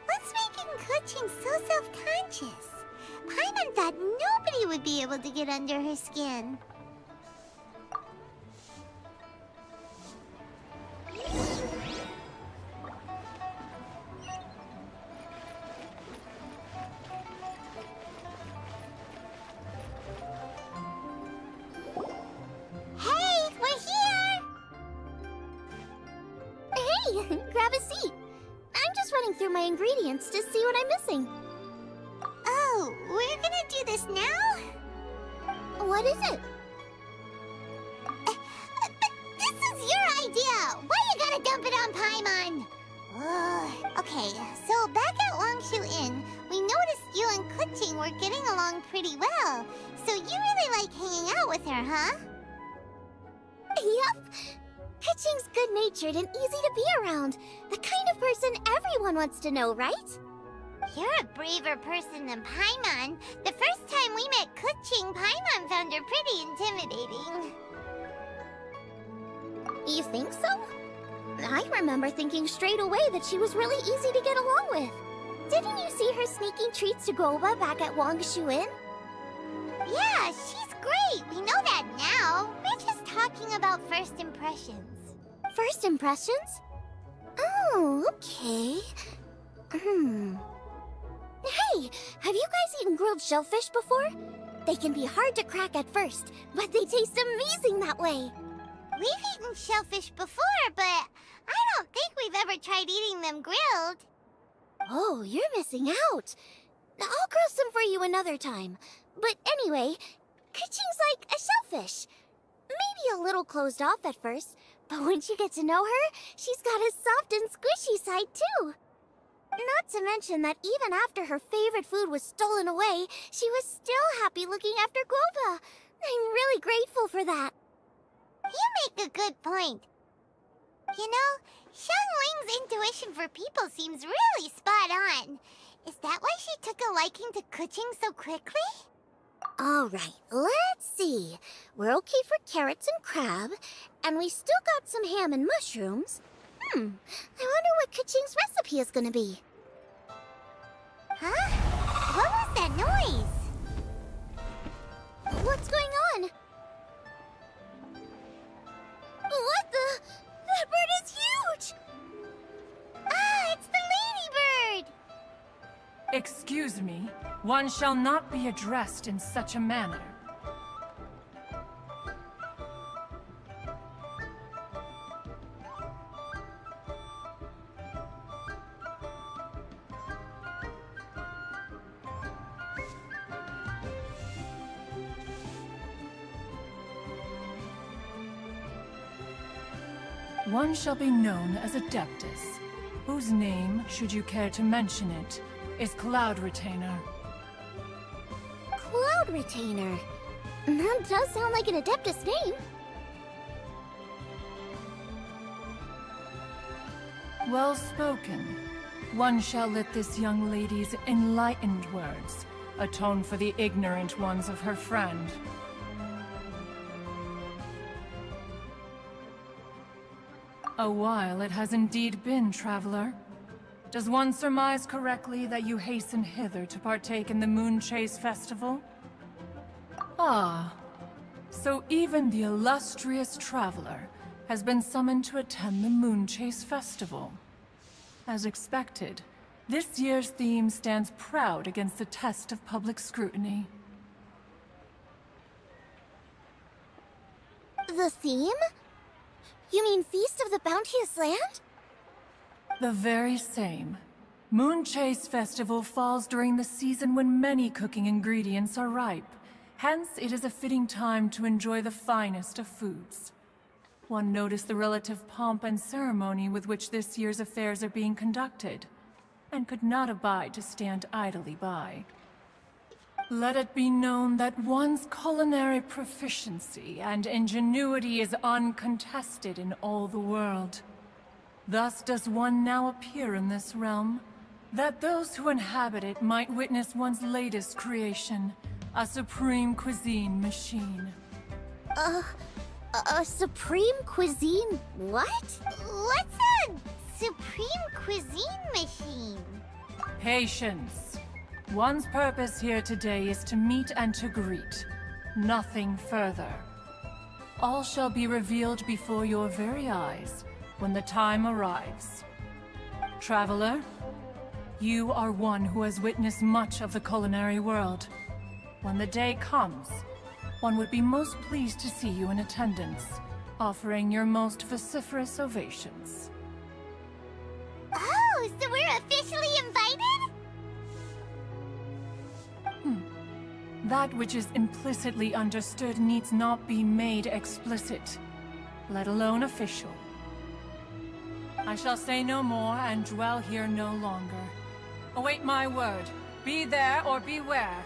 What's making Kuching so self-conscious? Paimon thought nobody would be able to get under her skin. Hey, we're here! Hey, grab a seat. I'm just running through my ingredients to see what I'm missing. Oh, we're gonna do this now? What is it? But this is your idea! Why you gotta dump it on Paimon? Okay, so back at Wangshu Inn, we noticed you and Kuching were getting along pretty well. So you really like hanging out with her, huh? Yup. Kuching's good-natured and easy to be around. The kind of person everyone wants to know, right? You're a braver person than Paimon. The first time we met Kuching, Paimon found her pretty intimidating. You think so? I remember thinking straight away that she was really easy to get along with. Didn't you see her sneaking treats to Goba back at Wangshu Inn? Yeah, she's great. We know that now. We're just talking about first impressions. First impressions? Oh, okay. Hey, have you guys eaten grilled shellfish before? They can be hard to crack at first, but they taste amazing that way. We've eaten shellfish before, but I don't think we've ever tried eating them grilled. Oh, you're missing out. I'll grill some for you another time. But anyway, Kuching's like a shellfish. Maybe a little closed off at first, but once you get to know her, she's got a soft and squishy side too. Not to mention that even after her favorite food was stolen away, she was still happy looking after Guoba. I'm really grateful for that. You make a good point. You know, Xiangling's intuition for people seems really spot on. Is that why she took a liking to Kuching so quickly? Alright, let's see. We're okay for carrots and crab, and we still got some ham and mushrooms. I wonder what Kuching's recipe is gonna be. Huh? What was that noise? What's going on? What the? That bird is huge! Ah, it's the ladybird! Excuse me, one shall not be addressed in such a manner. One shall be known as Adeptus, whose name, should you care to mention it, is Cloud Retainer. Cloud Retainer? That does sound like an Adeptus name. Well spoken. One shall let this young lady's enlightened words atone for the ignorant ones of her friend. A while it has indeed been, traveler. Does one surmise correctly that you hasten hither to partake in the Moon Chase Festival? Ah, so even the illustrious traveler has been summoned to attend the Moon Chase Festival. As expected, this year's theme stands proud against the test of public scrutiny. The theme? You mean Feast of the Bounteous Land? The very same. Moon Chase Festival falls during the season when many cooking ingredients are ripe. Hence, it is a fitting time to enjoy the finest of foods. One noticed the relative pomp and ceremony with which this year's affairs are being conducted, and could not abide to stand idly by. Let it be known that one's culinary proficiency and ingenuity is uncontested in all the world. Thus does one now appear in this realm, that those who inhabit it might witness one's latest creation, a supreme cuisine machine. A supreme cuisine what? What's a supreme cuisine machine? Patience. One's purpose here today is to meet and to greet. Nothing further. All shall be revealed before your very eyes when the time arrives. Traveler, you are one who has witnessed much of the culinary world. When the day comes, one would be most pleased to see you in attendance, offering your most vociferous ovations. Oh, so we're officially invited? That which is implicitly understood needs not be made explicit, let alone official. I shall say no more and dwell here no longer. Await my word. Be there or beware.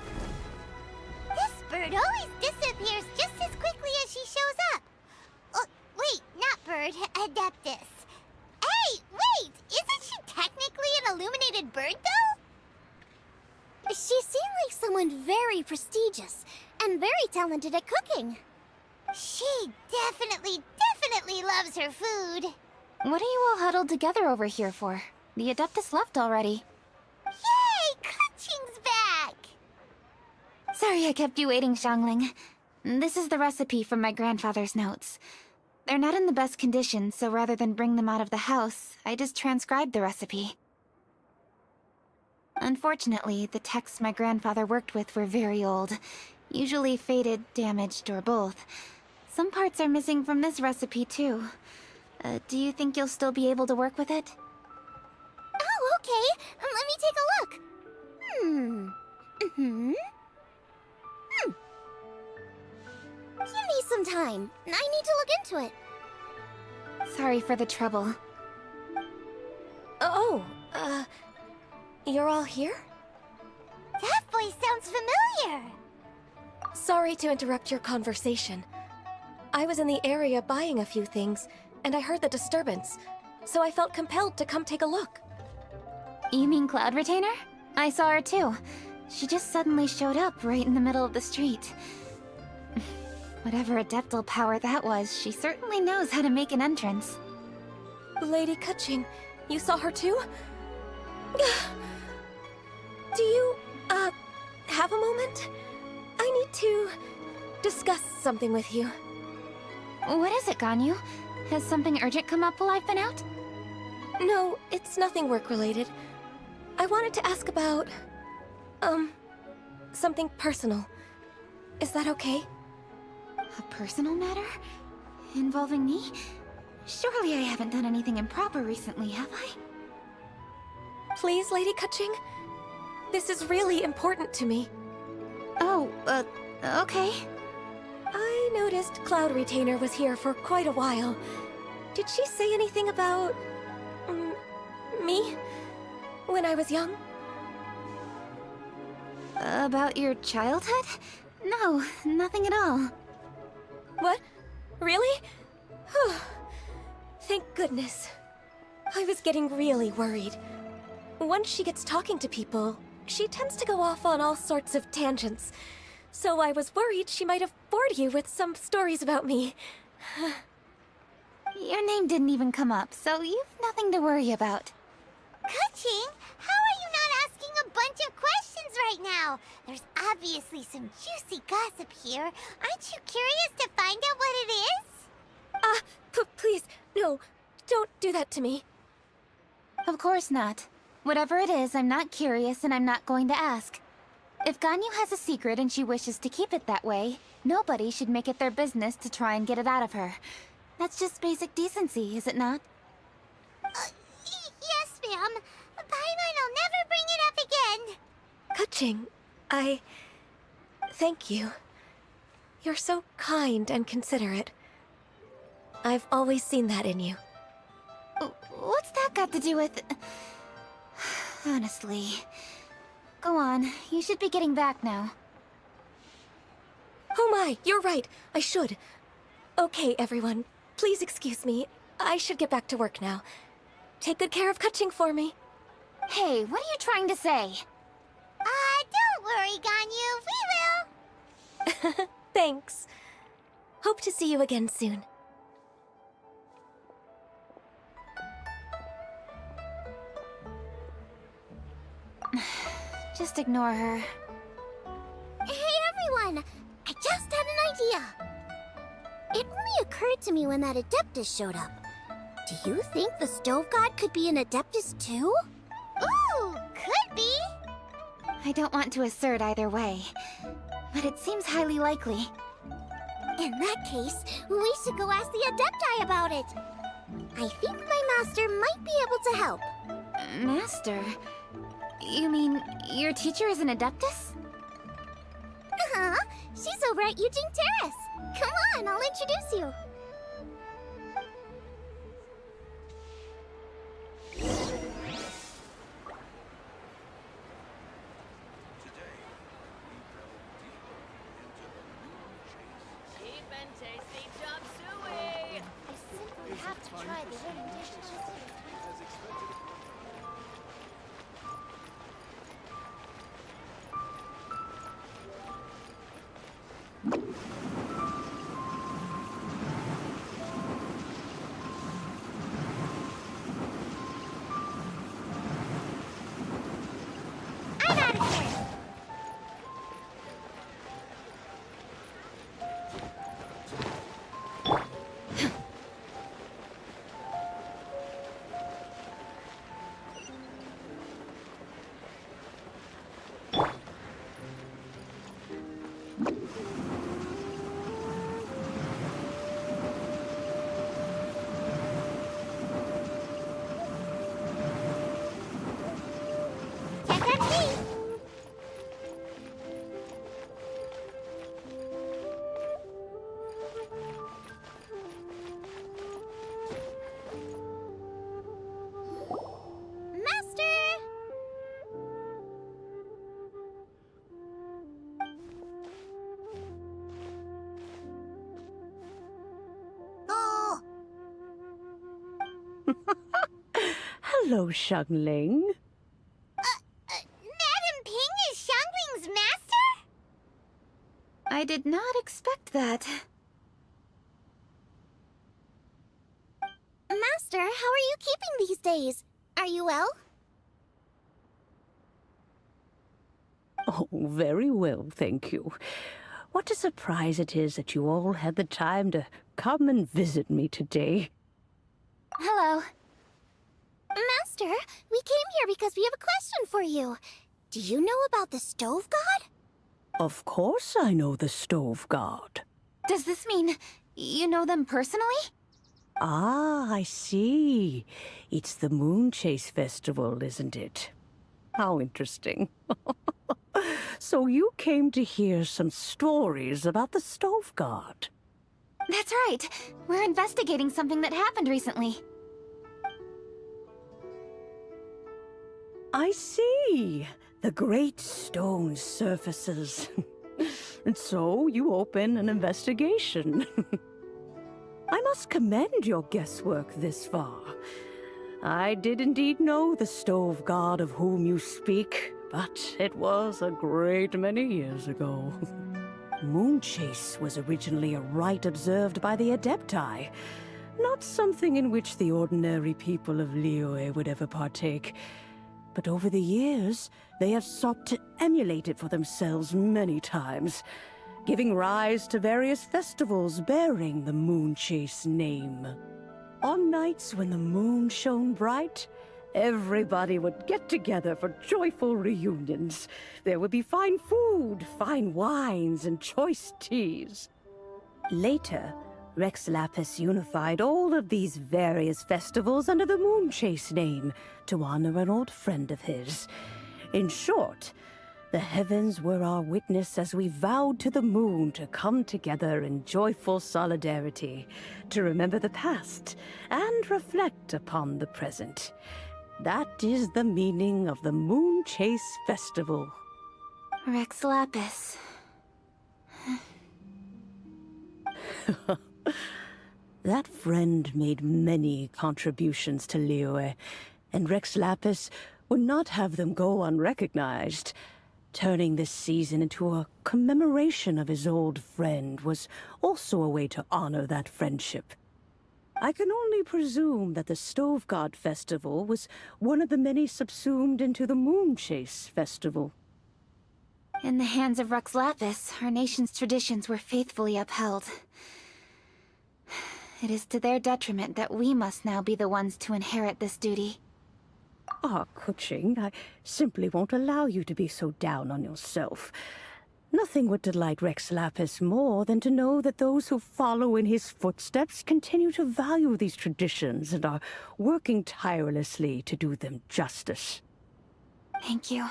This bird always disappears just as quickly as she shows up. Wait, not bird, Adeptus. Hey, wait! Isn't she technically an illuminated bird, though? She seemed like someone very prestigious and very talented at cooking. She definitely loves her food. What are you all huddled together over here for? The Adeptus left already. Yay! Kuching's back! Sorry I kept you waiting, Xiangling. This is the recipe from my grandfather's notes. They're not in the best condition, so rather than bring them out of the house, I just transcribed the recipe. Unfortunately, the texts my grandfather worked with were very old. Usually faded, damaged, or both. Some parts are missing from this recipe, too. Do you think you'll still be able to work with it? Oh, okay. Let me take a look. Give me some time. I need to look into it. Sorry for the trouble. You're all here? That voice sounds familiar. Sorry to interrupt your conversation. I was in the area buying a few things, and I heard the disturbance, so I felt compelled to come take a look. You mean Cloud Retainer? I saw her too. She just suddenly showed up right in the middle of the street. Whatever adeptal power that was, she certainly knows how to make an entrance. Lady Kutching, you saw her too? Do you, have a moment? I need to discuss something with you. What is it, Ganyu? Has something urgent come up while I've been out? No, it's nothing work-related. I wanted to ask about, something personal. Is that okay? A personal matter? Involving me? Surely I haven't done anything improper recently, have I? Please, Lady Kutching? This is really important to me. Oh, okay. I noticed Cloud Retainer was here for quite a while. Did she say anything about... me? When I was young? About your childhood? No, nothing at all. What? Really? Whew. Thank goodness. I was getting really worried. Once she gets talking to people, she tends to go off on all sorts of tangents. So I was worried she might have bored you with some stories about me. Your name didn't even come up, so you've nothing to worry about. Kutching, how are you not asking a bunch of questions right now? There's obviously some juicy gossip here. Aren't you curious to find out what it is? Please, no, don't do that to me. Of course not. Whatever it is, I'm not curious and I'm not going to ask. If Ganyu has a secret and she wishes to keep it that way, nobody should make it their business to try and get it out of her. That's just basic decency, is it not? Yes, ma'am. Paimon will never bring it up again. Kutching, thank you. You're so kind and considerate. I've always seen that in you. What's that got to do with... Honestly... Go on, you should be getting back now. Oh my, you're right, I should. Okay, everyone, please excuse me. I should get back to work now. Take good care of Kutching for me. Hey, what are you trying to say? Don't worry, Ganyu, we will. Thanks. Hope to see you again soon. Just ignore her. Hey, everyone! I just had an idea. It only occurred to me when that Adeptus showed up. Do you think the Stove God could be an Adeptus too? Ooh, could be. I don't want to assert either way, but it seems highly likely. In that case, we should go ask the Adepti about it. I think my master might be able to help. Master? You mean your teacher is an Adeptus? Uh-huh. She's over at Yujing Terrace. Come on, I'll introduce you. Cheap and tasty chop suey! I simply have to try the hidden dishes. Hello, Xiangling. Madam Ping is Xiangling's master? I did not expect that. Master, how are you keeping these days? Are you well? Oh, very well, thank you. What a surprise it is that you all had the time to come and visit me today. Hello. Master, we came here because we have a question for you. Do you know about the Stove God? Of course I know the Stove God. Does this mean you know them personally? Ah, I see. It's the Moon Chase Festival, isn't it? How interesting. So you came to hear some stories about the Stove God. That's right. We're investigating something that happened recently. I see. The great stone surfaces. And so you open an investigation. I must commend your guesswork this far. I did indeed know the Stove God of whom you speak, but it was a great many years ago. Moon Chase was originally a rite observed by the Adepti, not something in which the ordinary people of Liyue would ever partake. But over the years, they have sought to emulate it for themselves many times, giving rise to various festivals bearing the Moon Chase name. On nights when the moon shone bright, everybody would get together for joyful reunions. There would be fine food, fine wines, and choice teas. Later, Rex Lapis unified all of these various festivals under the Moon Chase name to honor an old friend of his. In short, the heavens were our witness as we vowed to the moon to come together in joyful solidarity, to remember the past and reflect upon the present. That is the meaning of the Moon Chase Festival. Rex Lapis. That friend made many contributions to Liyue, and Rex Lapis would not have them go unrecognized. Turning this season into a commemoration of his old friend was also a way to honor that friendship. I can only presume that the Stove God Festival was one of the many subsumed into the Moon Chase Festival. In the hands of Rex Lapis, our nation's traditions were faithfully upheld. It is to their detriment that we must now be the ones to inherit this duty. Ah, Kuching, I simply won't allow you to be so down on yourself. Nothing would delight Rex Lapis more than to know that those who follow in his footsteps continue to value these traditions and are working tirelessly to do them justice. Thank you.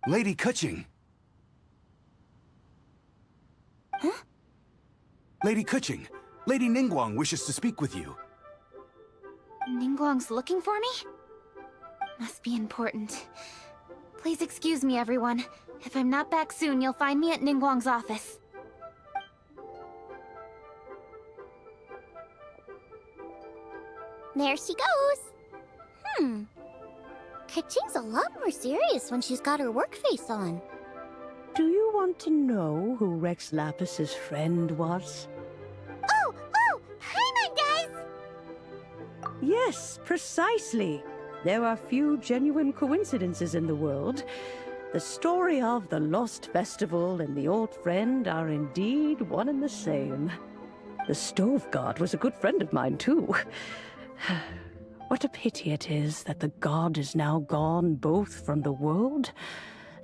Lady Kuching. Huh? Lady Kuching, Lady Ningguang wishes to speak with you. Ningguang's looking for me? Must be important. Please excuse me, everyone. If I'm not back soon, you'll find me at Ningguang's office. There she goes. Kaching's a lot more serious when she's got her work face on. Do you want to know who Rex Lapis's friend was? Oh! Paimon does! Yes, precisely. There are few genuine coincidences in the world. The story of the Lost Festival and the old friend are indeed one and the same. The Stove God was a good friend of mine, too. What a pity it is that the god is now gone both from the world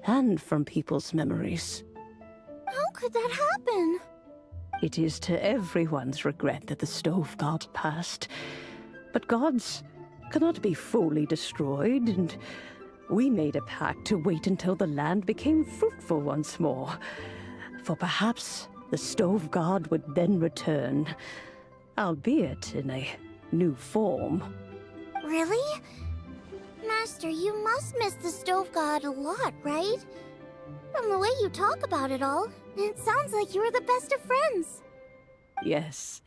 and from people's memories. How could that happen? It is to everyone's regret that the Stove God passed. But gods cannot be fully destroyed, and we made a pact to wait until the land became fruitful once more. For perhaps the Stove God would then return, albeit in a new form. Really? Master, you must miss the Stove God a lot, right? From the way you talk about it all, it sounds like you were the best of friends. Yes.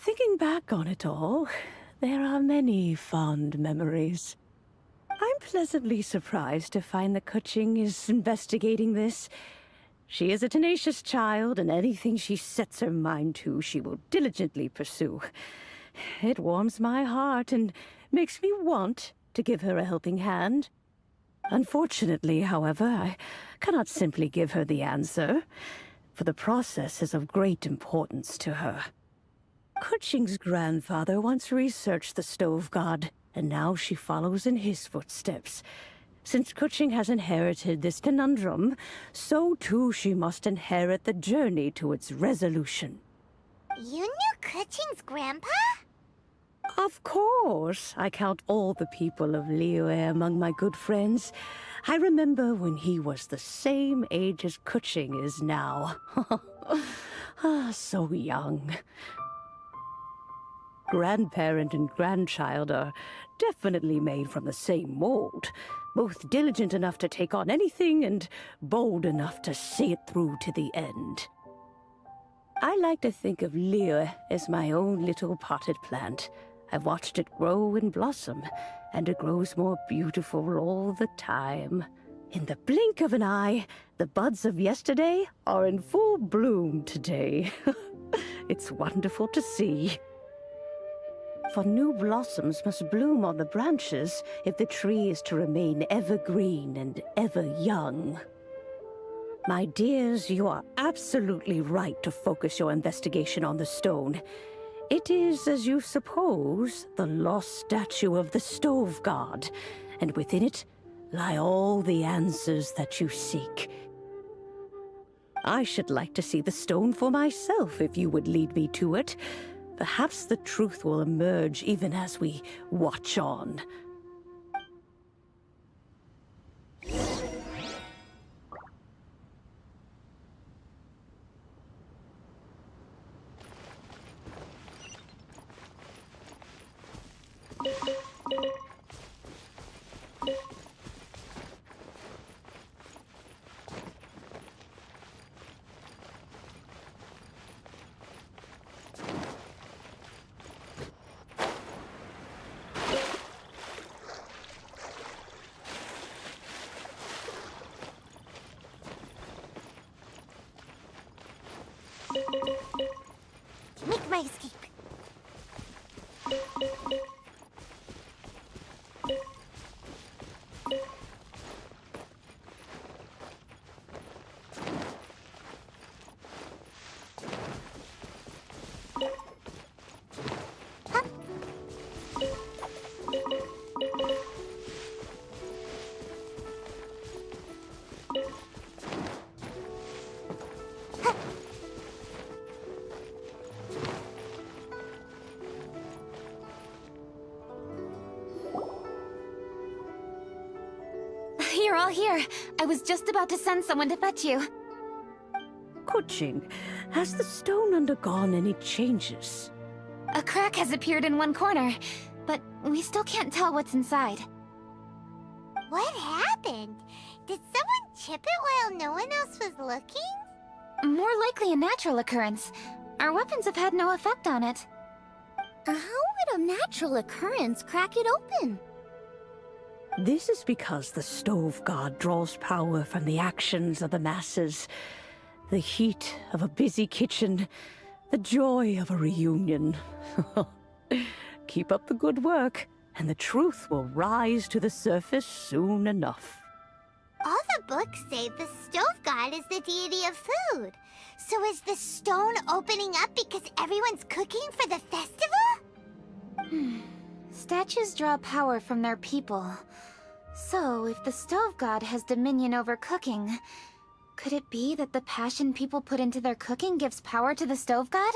Thinking back on it all, there are many fond memories. I'm pleasantly surprised to find that Kuching is investigating this. She is a tenacious child, and anything she sets her mind to, she will diligently pursue. It warms my heart and makes me want to give her a helping hand. Unfortunately, however, I cannot simply give her the answer, for the process is of great importance to her. Kuching's grandfather once researched the stove god, and now she follows in his footsteps. Since Kuching has inherited this conundrum, so too she must inherit the journey to its resolution. You knew Kuching's grandpa? Of course. I count all the people of Liyue among my good friends. I remember when he was the same age as Kuching is now. So young. Grandparent and grandchild are definitely made from the same mold. Both diligent enough to take on anything and bold enough to see it through to the end. I like to think of Liyue as my own little potted plant. I've watched it grow and blossom, and it grows more beautiful all the time. In the blink of an eye, the buds of yesterday are in full bloom today. It's wonderful to see. For new blossoms must bloom on the branches if the tree is to remain evergreen and ever young. My dears, you are absolutely right to focus your investigation on the stone. It is, as you suppose, the lost statue of the stove god, and within it lie all the answers that you seek. I should like to see the stone for myself if you would lead me to it. Perhaps the truth will emerge even as we watch on. Make my escape. You're all here. I was just about to send someone to fetch you. Kuching, has the stone undergone any changes? A crack has appeared in one corner, but we still can't tell what's inside. What happened? Did someone chip it while no one else was looking? More likely a natural occurrence. Our weapons have had no effect on it. How would a natural occurrence crack it open? This is because the stove god draws power from the actions of the masses. The heat of a busy kitchen, the joy of a reunion. Keep up the good work, and the truth will rise to the surface soon enough. All the books say the stove god is the deity of food. So is the stone opening up because everyone's cooking for the festival? Statues draw power from their people. So, if the stove god has dominion over cooking, could it be that the passion people put into their cooking gives power to the stove god?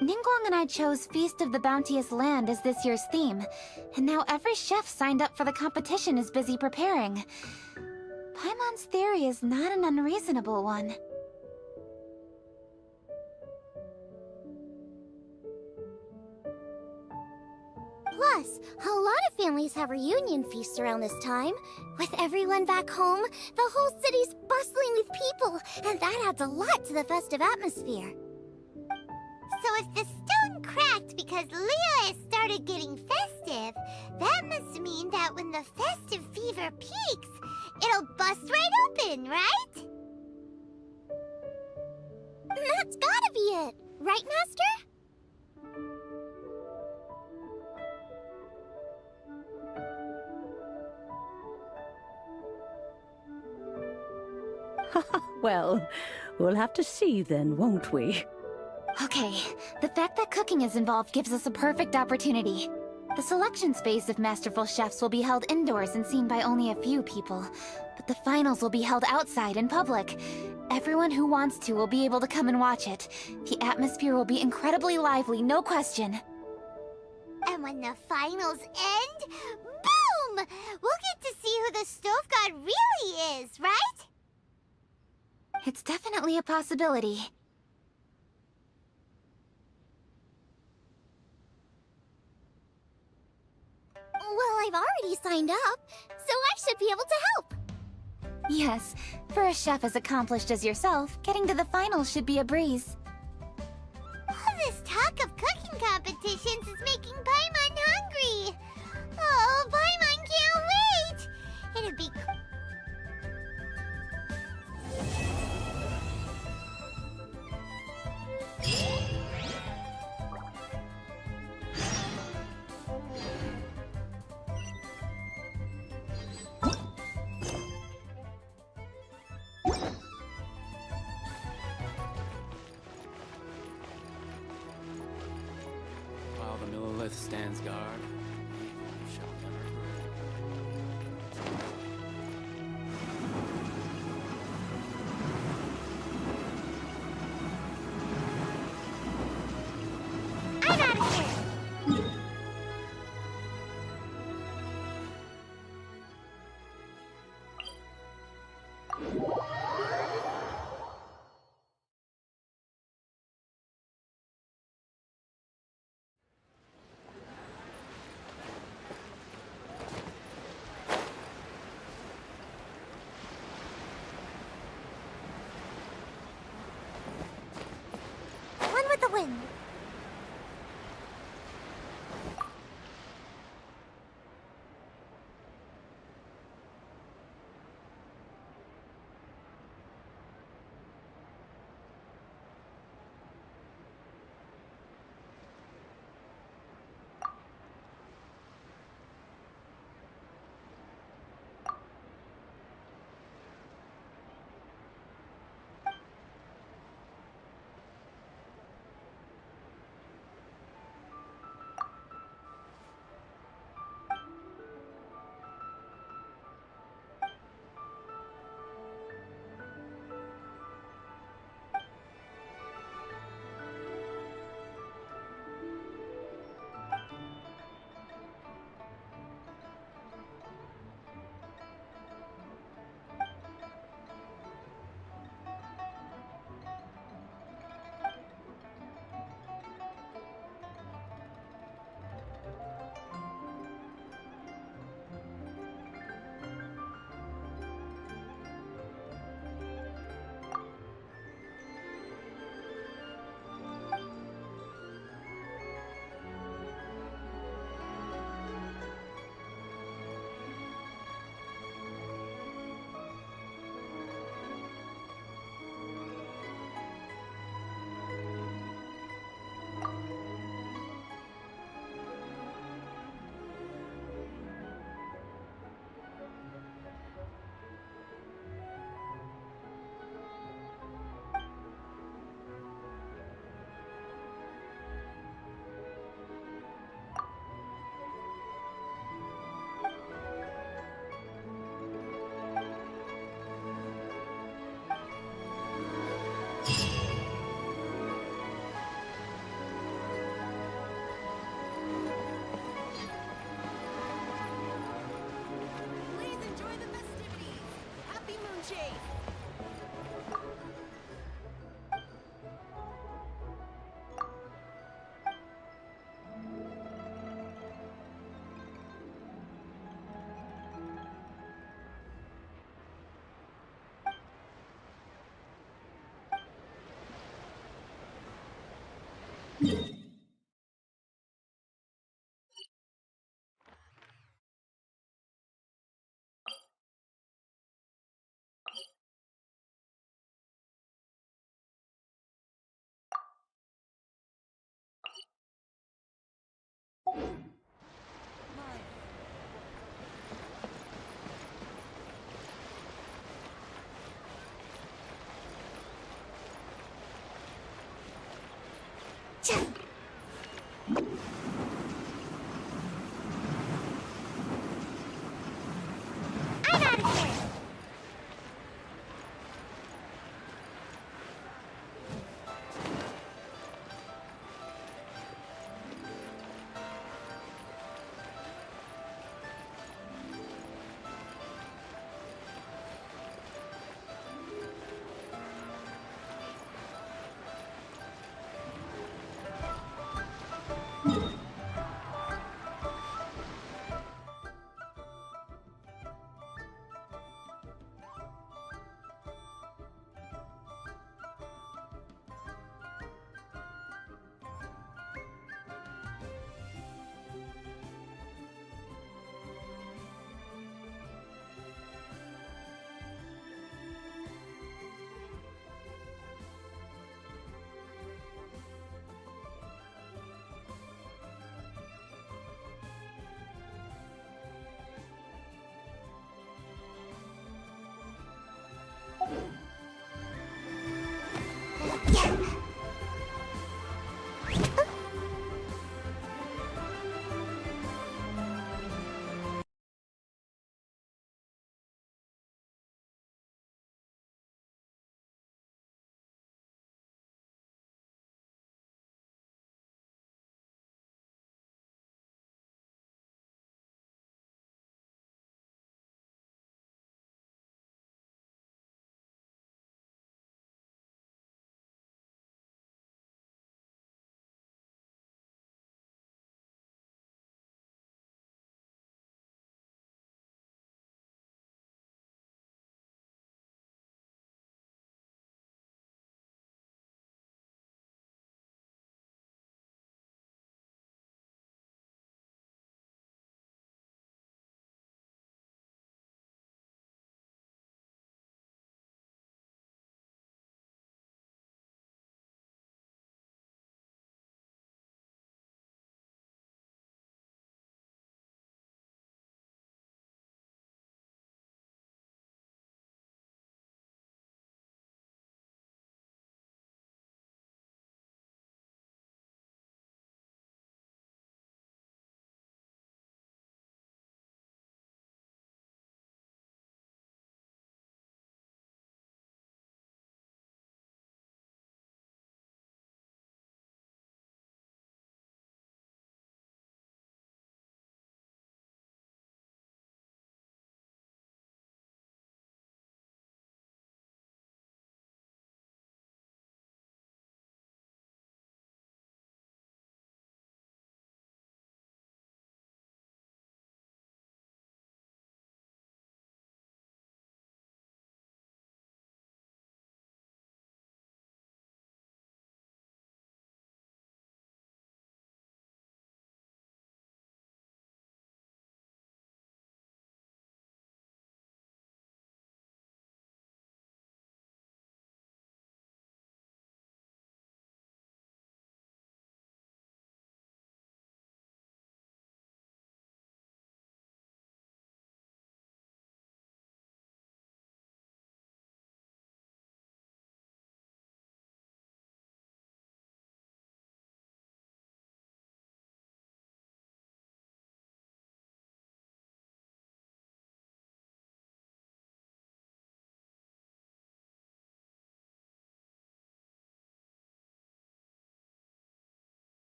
Ningguang and I chose Feast of the Bounteous Land as this year's theme, and now every chef signed up for the competition is busy preparing. Paimon's theory is not an unreasonable one. Plus, a lot of families have reunion feasts around this time. With everyone back home, the whole city's bustling with people, and that adds a lot to the festive atmosphere. So if the stone cracked because Leo has started getting festive, that must mean that when the festive fever peaks, it'll bust right open, right? That's gotta be it, right, Master? Well, we'll have to see then, won't we? Okay, the fact that cooking is involved gives us a perfect opportunity. The selection space of masterful chefs will be held indoors and seen by only a few people, but the finals will be held outside in public. Everyone who wants to will be able to come and watch it. The atmosphere will be incredibly lively, no question. And when the finals end, boom! We'll get to see who the stove god really is, right? It's definitely a possibility. Well, I've already signed up, so I should be able to help. Yes, for a chef as accomplished as yourself, getting to the finals should be a breeze. All this talk of cooking competitions is making Paimon hungry. Oh, Paimon can't wait! It'll be While the Millilith stands guard, evil shall never I'm out of here! One with the wind. Please enjoy the festivities. Happy Moon Chase!